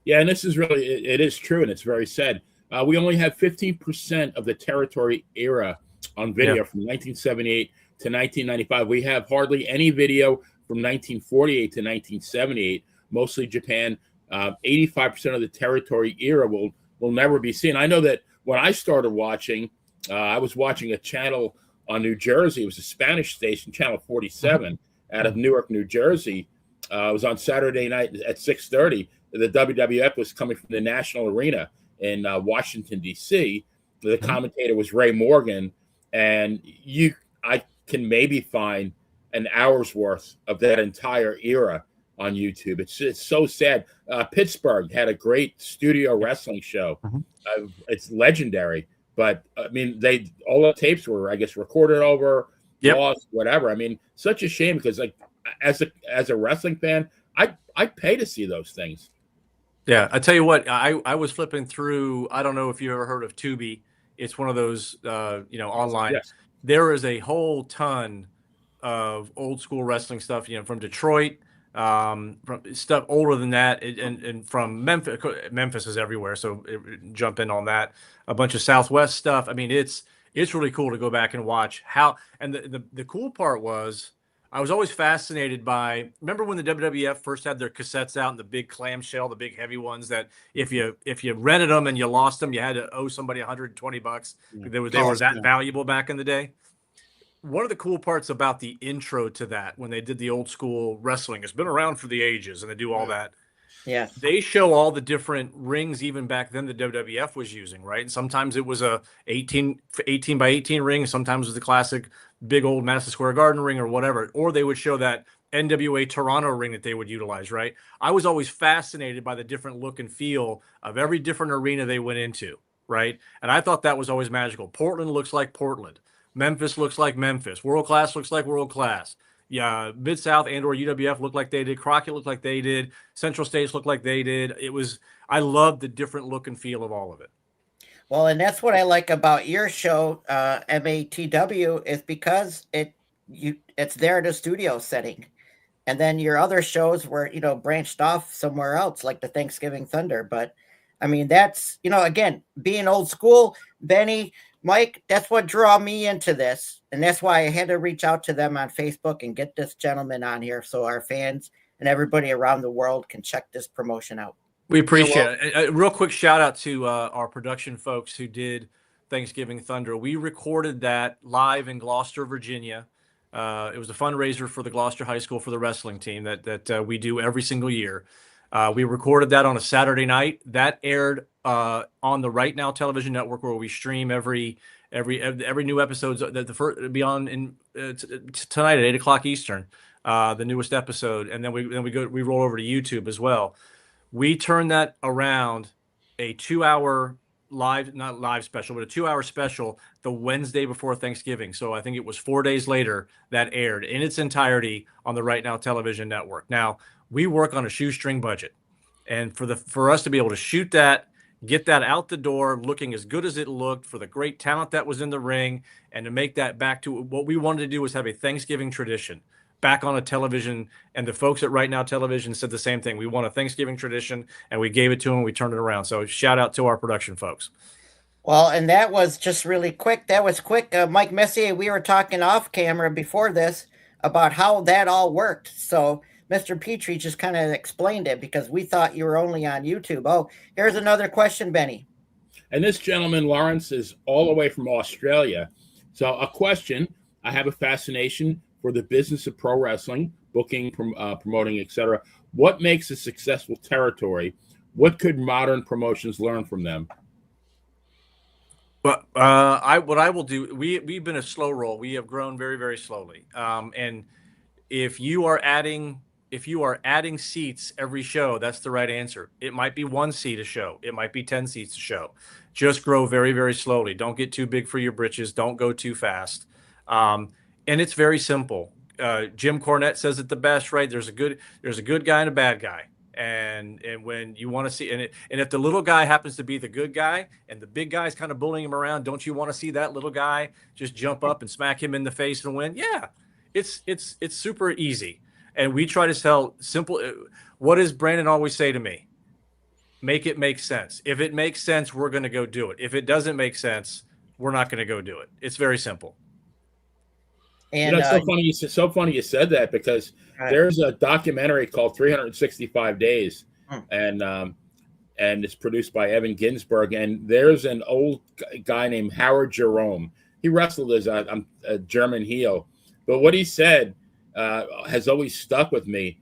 Yeah, and this is really, it is true, and it's very sad. We only have 15% of the territory era on video from 1978 to 1995. We have hardly any video from 1948 to 1978, mostly Japan. 85% of the territory era will never be seen. I know that when I started watching, I was watching a channel on New Jersey. It was a Spanish station, Channel 47, out of Newark, New Jersey. It was on Saturday night at 6:30. The WWF was coming from the National Arena in Washington, D.C. The commentator was Ray Morgan, and I can maybe find an hour's worth of that entire era on YouTube. It's so sad. Pittsburgh had a great studio wrestling show. It's legendary, but I mean, all the tapes were, I guess, recorded over, lost, whatever. I mean, such a shame because, like, as a wrestling fan, I pay to see those things. Yeah, I tell you what, I was flipping through. I don't know if you ever heard of Tubi. It's one of those, online. Yes. There is a whole ton of old school wrestling stuff, from Detroit, from stuff older than that, and from Memphis. Memphis is everywhere, so jump in on that. A bunch of Southwest stuff. I mean, it's really cool to go back and watch how. And the cool part was, I was always fascinated by, remember when the WWF first had their cassettes out in the big clamshell, the big heavy ones that if you rented them and you lost them, you had to owe somebody $120. They were that valuable back in the day. one of the cool parts about the intro to that, when they did the old school wrestling, it's been around for the ages, and they do all that. Yes. They show all the different rings even back then the WWF was using, right? And sometimes it was a 18 by 18 ring. Sometimes it was the classic big old Madison Square Garden ring or whatever. Or they would show that NWA Toronto ring that they would utilize, right? I was always fascinated by the different look and feel of every different arena they went into, right? And I thought that was always magical. Portland looks like Portland. Memphis looks like Memphis. World Class looks like World Class. Yeah, Mid-South and or UWF looked like they did. Crockett looked like they did. Central States looked like they did. I loved the different look and feel of all of it. Well, and that's what I like about your show, MATW, is because it's there in a studio setting. And then your other shows were, branched off somewhere else, like the Thanksgiving Thunder. But I mean, that's, again, being old school, Benny, Mike, that's what drew me into this. And that's why I had to reach out to them on Facebook and get this gentleman on here so our fans and everybody around the world can check this promotion out. We appreciate it. A real quick shout out to our production folks who did Thanksgiving Thunder. We recorded that live in Gloucester, Virginia. It was a fundraiser for the Gloucester High School for the wrestling team that we do every single year. We recorded that on a Saturday night. That aired on the Right Now television network, where we stream every new episodes. The first be on tonight at 8:00 Eastern, the newest episode, and then we roll over to YouTube as well. We turned that around a 2-hour not live special, but a 2-hour special the Wednesday before Thanksgiving. So I think it was 4 days later that aired in its entirety on the Right Now television network. Now we work on a shoestring budget, and for us to be able to shoot that, get that out the door, looking as good as it looked, for the great talent that was in the ring, and to make that back to what we wanted to do was have a Thanksgiving tradition back on a television. And the folks at Right Now Television said the same thing. We want a Thanksgiving tradition, and we gave it to them. We turned it around. So shout out to our production folks. Well, and that was just really quick. That was quick. Mike Messier, we were talking off camera before this about how that all worked. So Mr. Petry just kind of explained it because we thought you were only on YouTube. Oh, here's another question, Benny. And this gentleman, Lawrence, is all the way from Australia. So a question, I have a fascination for the business of pro wrestling, booking, promoting, etc. What makes a successful territory? What could modern promotions learn from them? But what I will do, we've been a slow roll. We have grown very, very slowly. And if you are adding seats every show, that's the right answer. It might be 1 seat a show. It might be 10 seats a show. Just grow very, very slowly. Don't get too big for your britches. Don't go too fast. And it's very simple. Jim Cornette says it the best, right? There's a good guy and a bad guy. And when you want to see, and if the little guy happens to be the good guy and the big guy's kind of bullying him around, don't you want to see that little guy just jump up and smack him in the face and win? Yeah, it's super easy. And we try to sell simple. What does Brandon always say to me? Make it make sense. If it makes sense, we're going to go do it. If it doesn't make sense, we're not going to go do it. It's very simple. And it's so funny you said that, because there's a documentary called 365 Days, and it's produced by Evan Ginsberg, and there's an old guy named Howard Jerome. He wrestled as a German heel, but what he said has always stuck with me.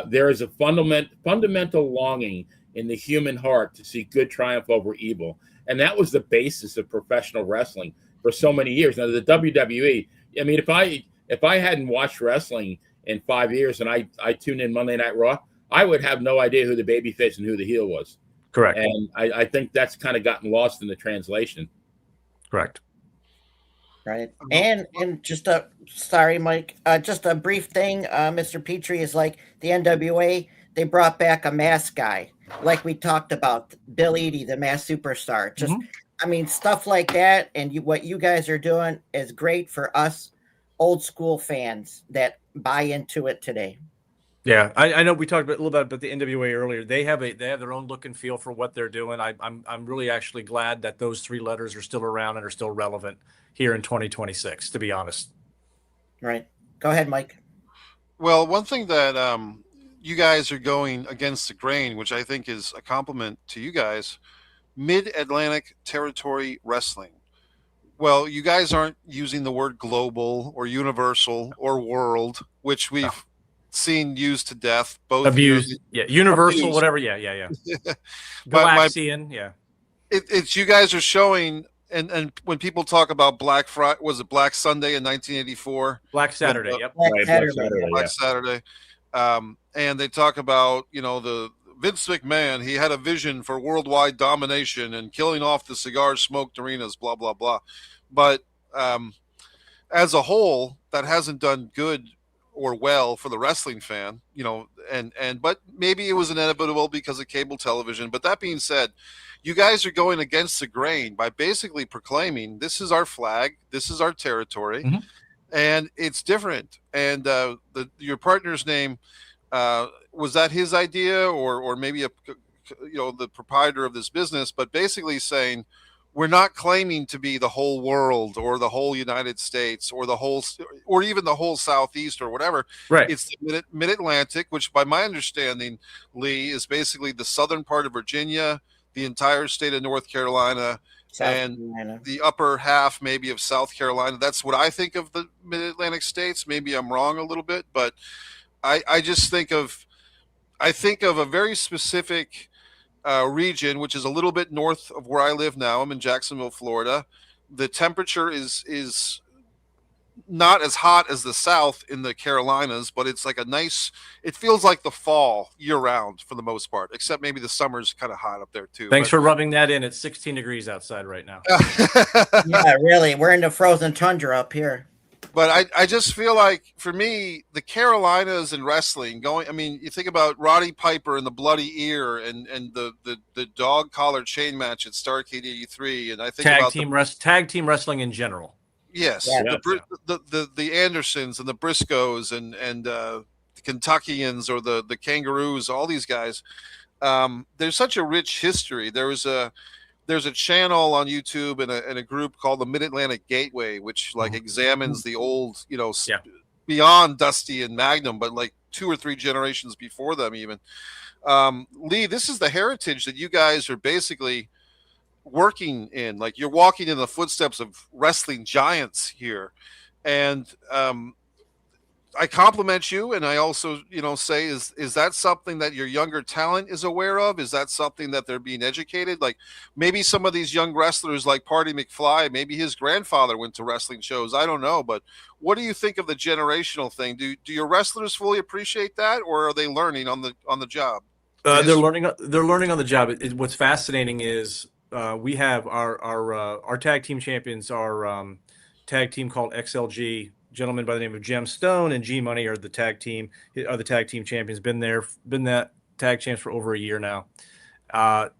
There is a fundamental longing in the human heart to see good triumph over evil, and that was the basis of professional wrestling for so many years. Now the WWE, I mean, if I hadn't watched wrestling in 5 years and I tuned in Monday Night Raw, I would have no idea who the babyface and who the heel was. Correct. And I think that's kind of gotten lost in the translation. Correct. Right. And just sorry, Mike, just a brief thing. Mr. Petry is like the NWA. They brought back a mask guy, like we talked about, Bill Eadie, the masked superstar. Just, I mean, stuff like that. And what you guys are doing is great for us old school fans that buy into it today. Yeah, I know we talked a little bit about the NWA earlier. They have their own look and feel for what they're doing. I'm really actually glad that those 3 letters are still around and are still relevant here in 2026, to be honest. Right. Go ahead, Mike. Well, one thing that you guys are going against the grain, which I think is a compliment to you guys, Mid-Atlantic Territory Wrestling. Well, you guys aren't using the word global or universal or world, which we've seen used to death. Both Abused, yeah, universal, abused. whatever, yeah. My Galaxian, yeah. It's you guys are showing, and when people talk about Black Friday, was it Black Sunday in 1984? Black Saturday, yep. Black Right, Saturday. Black Saturday. And they talk about, the Vince McMahon, he had a vision for worldwide domination and killing off the cigar smoked arenas, blah, blah, blah. But as a whole, that hasn't done good or well for the wrestling fan, but maybe it was inevitable because of cable television. But that being said, you guys are going against the grain by basically proclaiming this is our flag, this is our territory, and it's different. And your partner's name, was that his idea, or maybe the proprietor of this business? But basically saying, we're not claiming to be the whole world or the whole United States or or even the whole Southeast or whatever. Right. It's the Mid-Atlantic, which by my understanding, Lee, is basically the southern part of Virginia, the entire state of North Carolina, the upper half maybe of South Carolina. That's what I think of the Mid-Atlantic states. Maybe I'm wrong a little bit, but I just think of a very specific region, which is a little bit north of where I live now. I'm in Jacksonville, Florida. The temperature is not as hot as the South in the Carolinas, but it's like it feels like the fall year round for the most part, except maybe the summer's kind of hot up there too. Thanks for rubbing that in. It's 16 degrees outside right now. Yeah, really. We're in the frozen tundra up here. But I just feel like, for me, the Carolinas and wrestling you think about Roddy Piper and the Bloody Ear and the dog collar chain match at Starrcade 83. And I think tag team wrestling in general. Yes. Yeah. The Andersons and the Briscoes and the Kentuckians or the Kangaroos, all these guys. There's such a rich history. There's a channel on YouTube and a group called the Mid-Atlantic Gateway, which examines the old, beyond Dusty and Magnum, but like 2 or 3 generations before them even. Lee, this is the heritage that you guys are basically working in. Like, you're walking in the footsteps of wrestling giants here. And I compliment you, and I also, say, is that something that your younger talent is aware of? Is that something that they're being educated? Like, maybe some of these young wrestlers like Party McFly, maybe his grandfather went to wrestling shows. I don't know, but what do you think of the generational thing? Do your wrestlers fully appreciate that, or are they learning on the job? They're learning on the job. What's fascinating is we have our tag team champions, our tag team called XLG. Gentleman by the name of Jem Stone and G Money are the tag team champions. Been that tag champs for over a year now.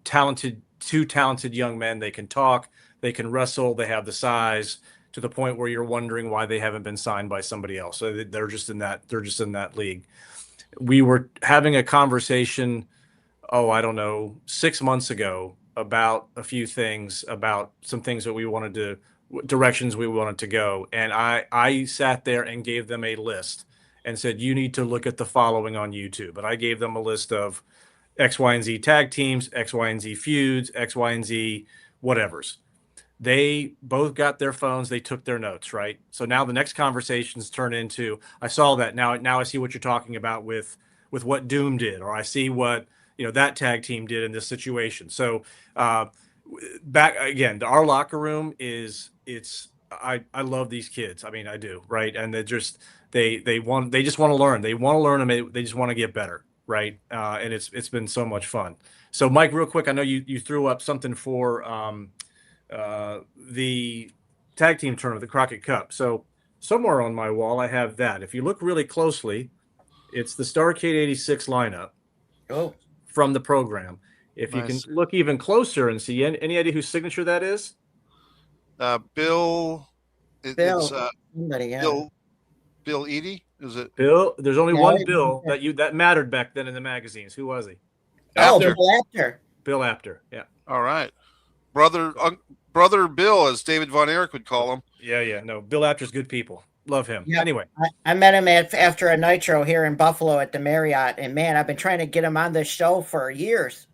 Two talented young men. They can talk, they can wrestle, they have the size to the point where you're wondering why they haven't been signed by somebody else. So they're just in that league. We were having a conversation, 6 months ago about a few things, about some things that directions we wanted to go. And I sat there and gave them a list and said, you need to look at the following on YouTube. And I gave them a list of X, Y, and Z tag teams, X, Y, and Z feuds, X, Y, and Z whatevers. They both got their phones. They took their notes, right? So now the next conversations turn into, I saw that. Now I see what you're talking about with what Doom did, or I see what, that tag team did in this situation. So back again, our locker room I love these kids. I mean, I do, right? And they just want to learn. They want to learn, and they just want to get better, right? And it's been so much fun. So, Mike, real quick, I know you threw up something for the tag team tournament, the Crockett Cup. So somewhere on my wall, I have that. If you look really closely, it's the Starrcade 86 lineup from the program. If you can look even closer and see, any idea whose signature that is? Bill. Bill. Bill Eadie? Is it? Bill. There's only one Bill that mattered back then in the magazines. Who was he? Bill Apter. Bill Apter. Yeah. All right. Brother Bill, as David Von Erich would call him. Yeah. No, Bill Apter's good people. Love him. Yeah, anyway. I met him after a Nitro here in Buffalo at the Marriott. And, man, I've been trying to get him on this show for years.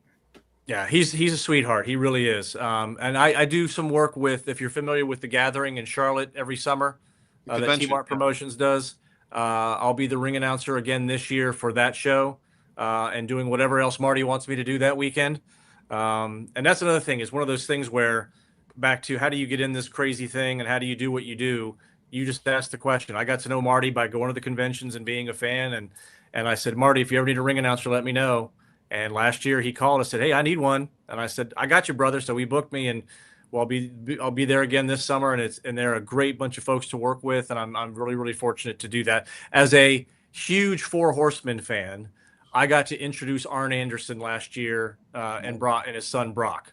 Yeah, he's a sweetheart. He really is. And I do some work with, if you're familiar with the Gathering in Charlotte every summer, that Convention, T-Mart Promotions does. I'll be the ring announcer again this year for that show, and doing whatever else Marty wants me to do that weekend. And that's another thing. It's one of those things where, back to how do you get in this crazy thing and how do you do what you do? You just asked the question. I got to know Marty by going to the conventions and being a fan, and I said, Marty, if you ever need a ring announcer, let me know. And last year he called and said, "Hey, I need one." And I said, "I got you, brother." So he booked me, and well, I'll be there again this summer, and they're a great bunch of folks to work with, and I'm really really fortunate to do that. As a huge Four Horsemen fan, I got to introduce Arn Anderson last year, and his son Brock,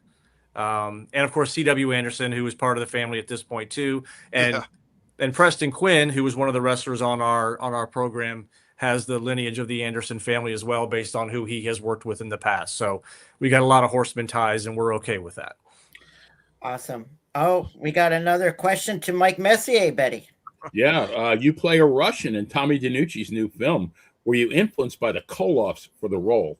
and of course C.W. Anderson, who was part of the family at this point too, and Preston Quinn, who was one of the wrestlers on our program, has the lineage of the Anderson family as well, based on who he has worked with in the past. So we got a lot of Horseman ties, and we're okay with that. Awesome. Oh, we got another question to Mike Messier, Betty. Yeah, you play a Russian in Tommy DeNucci's new film. Were you influenced by the Koloffs for the role?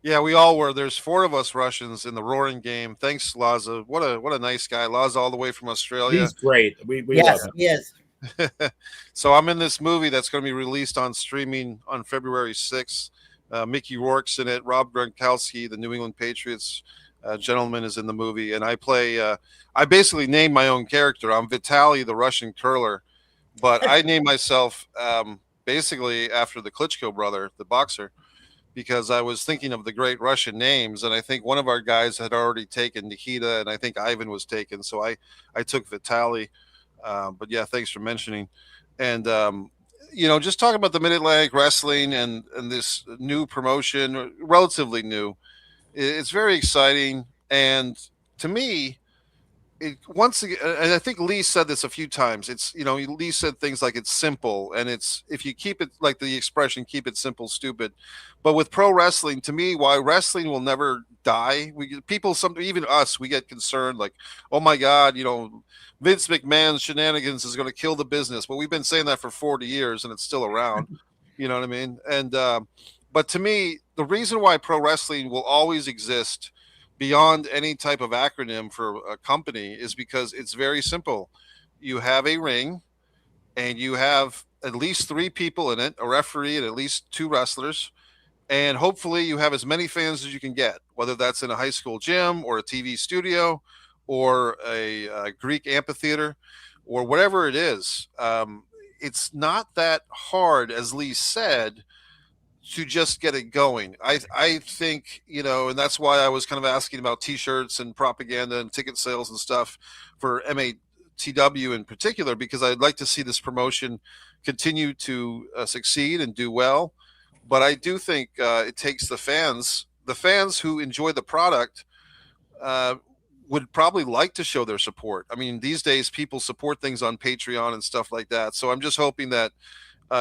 Yeah, we all were. There's 4 of us Russians in the Roaring Game. Thanks, Laza. What a nice guy. Laza all the way from Australia. He's great. We Yes, love him. he is. So I'm in this movie that's going to be released on streaming on February 6th. Mickey Rourke's in it. Rob Gronkowski, the New England Patriots gentleman, is in the movie. And I play, I basically named my own character. I'm Vitaly, the Russian curler. But I named myself basically after the Klitschko brother, the boxer, because I was thinking of the great Russian names. And I think one of our guys had already taken Nikita, and I think Ivan was taken. So I took Vitaly. But yeah, thanks for mentioning. And, just talking about the Mid-Atlantic Wrestling and this new promotion, relatively new, it's very exciting. And to me, once again, and I think Lee said this a few times, Lee said things like it's simple, and it's, if you keep it, like the expression, keep it simple, stupid. But with pro wrestling, to me, why wrestling will never die, even us, we get concerned, like, oh my God, Vince McMahon's shenanigans is going to kill the business. But we've been saying that for 40 years and it's still around. You know what I mean? And, but to me, the reason why pro wrestling will always exist beyond any type of acronym for a company is because it's very simple. You have a ring and you have at least 3 people in it, a referee and at least 2 wrestlers. And hopefully you have as many fans as you can get, whether that's in a high school gym or a TV studio or a Greek amphitheater or whatever it is. It's not that hard, as Lee said, to just get it going. I think, and that's why I was kind of asking about T-shirts and propaganda and ticket sales and stuff for MATW in particular, because I'd like to see this promotion continue to succeed and do well. But I do think it takes the fans who enjoy the product would probably like to show their support. I mean, these days people support things on Patreon and stuff like that. So I'm just hoping that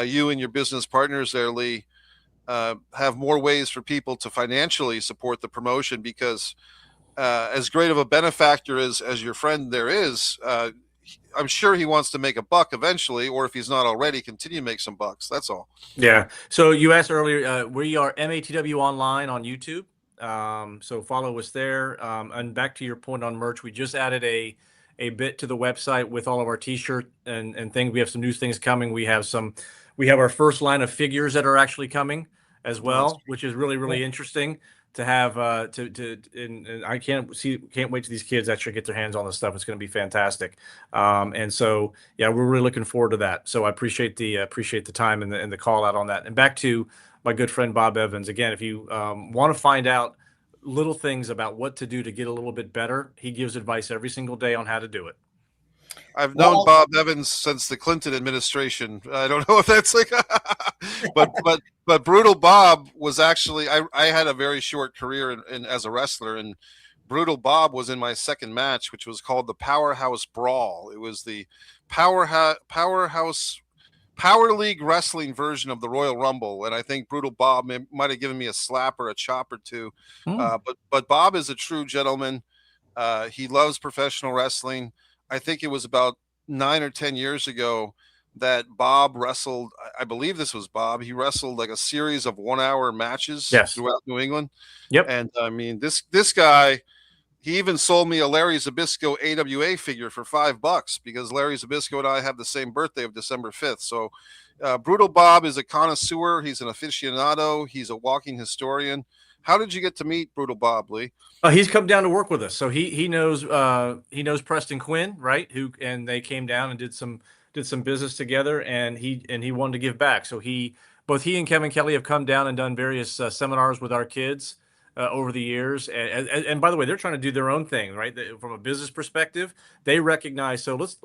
you and your business partners there, Lee, have more ways for people to financially support the promotion, because as great of a benefactor as your friend there is, I'm sure he wants to make a buck eventually, or if he's not already, continue to make some bucks. That's all. Yeah. So you asked earlier, we are MATW online on YouTube. So follow us there. And back to your point on merch, we just added a bit to the website with all of our T-shirt and things. We have some new things coming. We have our first line of figures that are actually coming as well, which is really, really interesting to have. And I can't wait till these kids actually get their hands on this stuff. It's going to be fantastic. And so, yeah, we're really looking forward to that. So I appreciate the time and the call out on that. And back to my good friend Bob Evans. Again, if you want to find out little things about what to do to get a little bit better, he gives advice every single day on how to do it. I've known Bob Evans since the Clinton administration. I don't know if that's like, but Brutal Bob was actually, I had a very short career in as a wrestler, and Brutal Bob was in my second match, which was called the Powerhouse Brawl. It was the Powerhouse Power League wrestling version of the Royal Rumble, and I think Brutal Bob might have given me a slap or a chop or two. But Bob is a true gentleman. He loves professional wrestling. I think it was about 9 or 10 years ago that Bob wrestled. I believe this was Bob. He wrestled like a series of 1-hour matches Yes. throughout New England. Yep. And I mean, this guy, he even sold me a Larry Zbyszko AWA figure for $5 because Larry Zbyszko and I have the same birthday of December 5th. So Brutal Bob is a connoisseur. He's an aficionado. He's a walking historian. How did you get to meet Brutal Bob, Lee? He's come down to work with us, so he knows Preston Quinn, right? And they came down and did some business together, and he wanted to give back. So both he and Kevin Kelly have come down and done various seminars with our kids over the years. And by the way, they're trying to do their own thing, right? From a business perspective, they recognize. So let's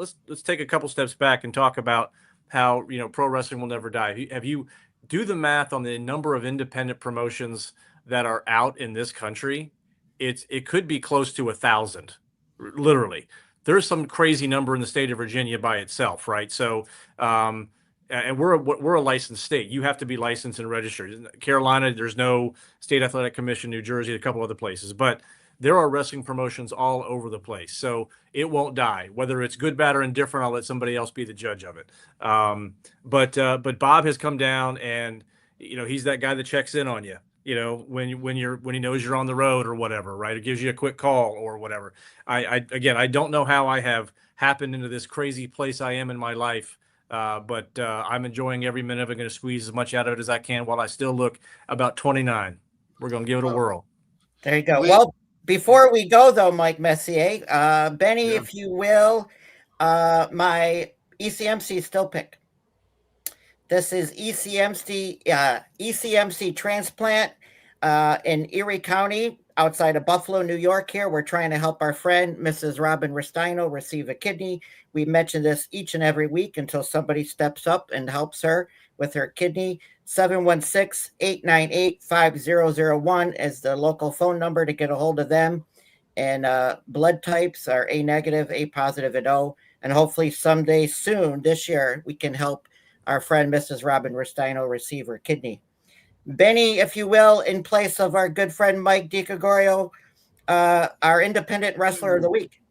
take a couple steps back and talk about how pro wrestling will never die. Have you do the math on the number of independent promotions that are out in this country? It could be close to 1,000, literally. There's some crazy number in the state of Virginia by itself, right? So, and we're a licensed state. You have to be licensed and registered. Carolina, there's no state athletic commission. New Jersey, a couple other places, but there are wrestling promotions all over the place. So it won't die. Whether it's good, bad, or indifferent, I'll let somebody else be the judge of it. But Bob has come down, and he's that guy that checks in on you. When he knows you're on the road or whatever, right? It gives you a quick call or whatever. I don't know how I have happened into this crazy place I am in my life, but I'm enjoying every minute of it. I'm going to squeeze as much out of it as I can while I still look about 29. We're going to give it a whirl. There you go. Well, before we go though, Mike Messier, Benny, if you will, my ECMC still pick. This is ECMC transplant in Erie County, outside of Buffalo, New York. Here, we're trying to help our friend Mrs. Robin Restaino receive a kidney. We mention this each and every week until somebody steps up and helps her with her kidney. 716-898-5001 is the local phone number to get a hold of them. And blood types are A negative, A positive, and O. And hopefully someday soon this year we can help our friend Mrs. Robin Restaino receive her kidney. Benny, if you will, in place of our good friend Mike DiCagorio, our independent wrestler of the week.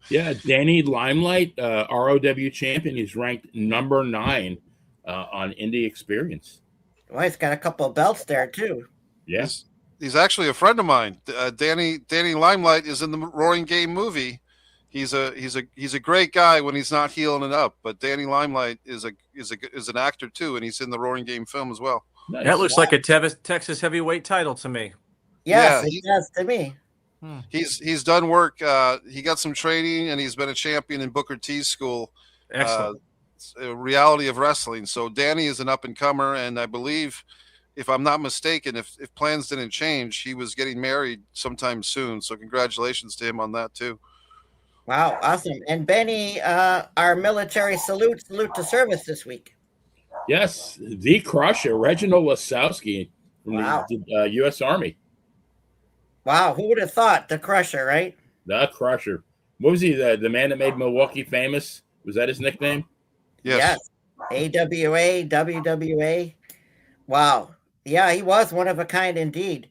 Yeah, Danny Limelight, ROW champion. He's ranked number 9 on Indie Experience. Well, he's got a couple of belts there too. Yes, he's actually a friend of mine. Danny Limelight is in the Roaring Game movie. He's a great guy when he's not healing it up. But Danny Limelight is an actor too, and he's in the Roaring Game film as well. Nice. That looks like a Texas heavyweight title to me. Yes, it does to me. He's done work. He got some training, and he's been a champion in Booker T's school. Excellent. Reality of wrestling. So Danny is an up and comer, and I believe, if I'm not mistaken, if plans didn't change, he was getting married sometime soon. So congratulations to him on that too. Wow, awesome. And Benny, our military salute to service this week. Yes, the Crusher, Reginald Wasowski from the U.S. Army. Wow, who would have thought? The Crusher, right? The Crusher. What was he, the man that made Milwaukee famous? Was that his nickname? Yes. AWA, WWA. Wow. Yeah, he was one of a kind indeed.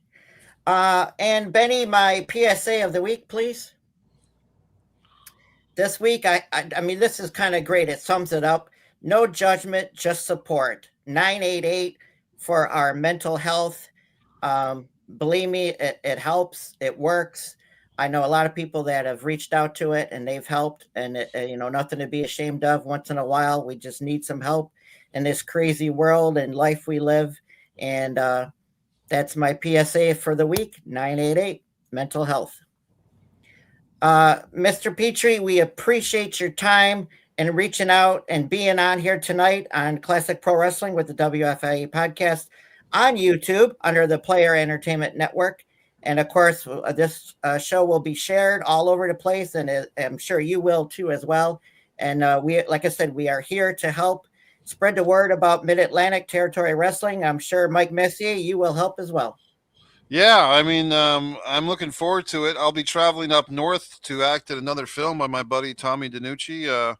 And Benny, my PSA of the week, please. This week, I mean, this is kind of great. It sums it up. No judgment, just support. 988 for our mental health. Believe me, it helps. It works. I know a lot of people that have reached out to it and they've helped, and nothing to be ashamed of. Once in a while, we just need some help in this crazy world and life we live. And that's my PSA for the week. 988 mental health. Mr. Petry, we appreciate your time and reaching out and being on here tonight on Classic Pro Wrestling with the WFIA podcast on YouTube under the Playa Entertainment Network. And of course, this show will be shared all over the place, and I'm sure you will too as well. And we, like I said, we are here to help spread the word about Mid-Atlantic Territory Wrestling. I'm sure Mike Messier, you will help as well. Yeah, I mean, I'm looking forward to it. I'll be traveling up north to act in another film by my buddy Tommy DiNucci.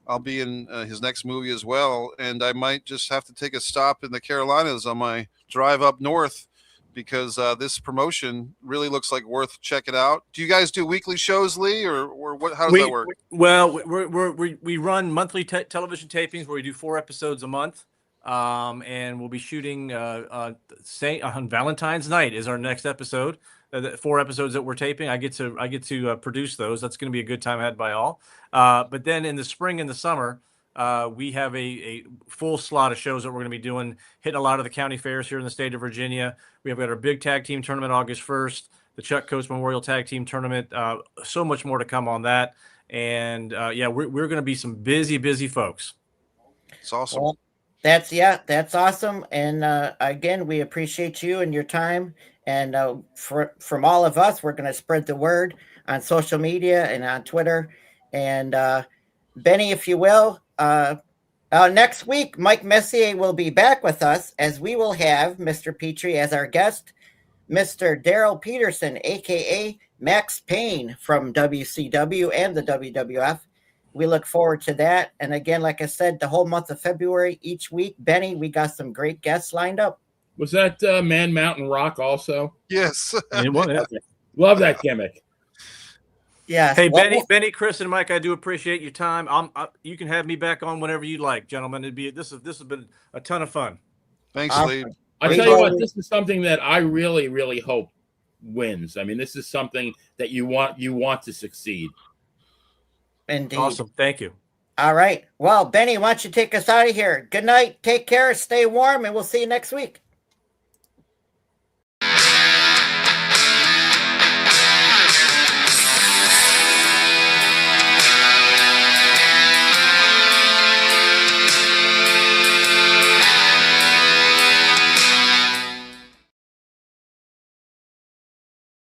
I'll be in his next movie as well, and I might just have to take a stop in the Carolinas on my drive up north because this promotion really looks like worth checking out. Do you guys do weekly shows, Lee, or what? How does that work? Well, we run monthly television tapings where we do 4 episodes a month. and we'll be shooting on Valentine's night is our next episode. The 4 episodes that we're taping, I get to produce those. That's going to be a good time had by all. But then in the spring and the summer, we have a full slot of shows that we're going to be doing, hitting a lot of the county fairs here in the state of Virginia. We have got our big tag team tournament August 1st, the Chuck Coast Memorial Tag Team Tournament. So much more to come on that. And we're going to be some busy folks. It's awesome. Well, that's awesome. And again, we appreciate you and your time. And from all of us, we're going to spread the word on social media and on Twitter. And Benny, if you will, next week, Mike Messier will be back with us, as we will have Mr. Petry as our guest, Mr. Daryl Peterson, a.k.a. Max Payne from WCW and the WWF. We look forward to that. And again, like I said, the whole month of February, each week, Benny, we got some great guests lined up. Was that Man Mountain Rock also? Yes. Love that gimmick. Yeah. Hey, Benny, Chris, and Mike, I do appreciate your time. You can have me back on whenever you like, gentlemen. This has been a ton of fun. Thanks, Lee. I tell you what, this is something that I really hope wins. I mean, this is something that you want to succeed. Indeed. Awesome. Thank you. All right. Well, Benny, why don't you take us out of here? Good night. Take care. Stay warm, and we'll see you next week.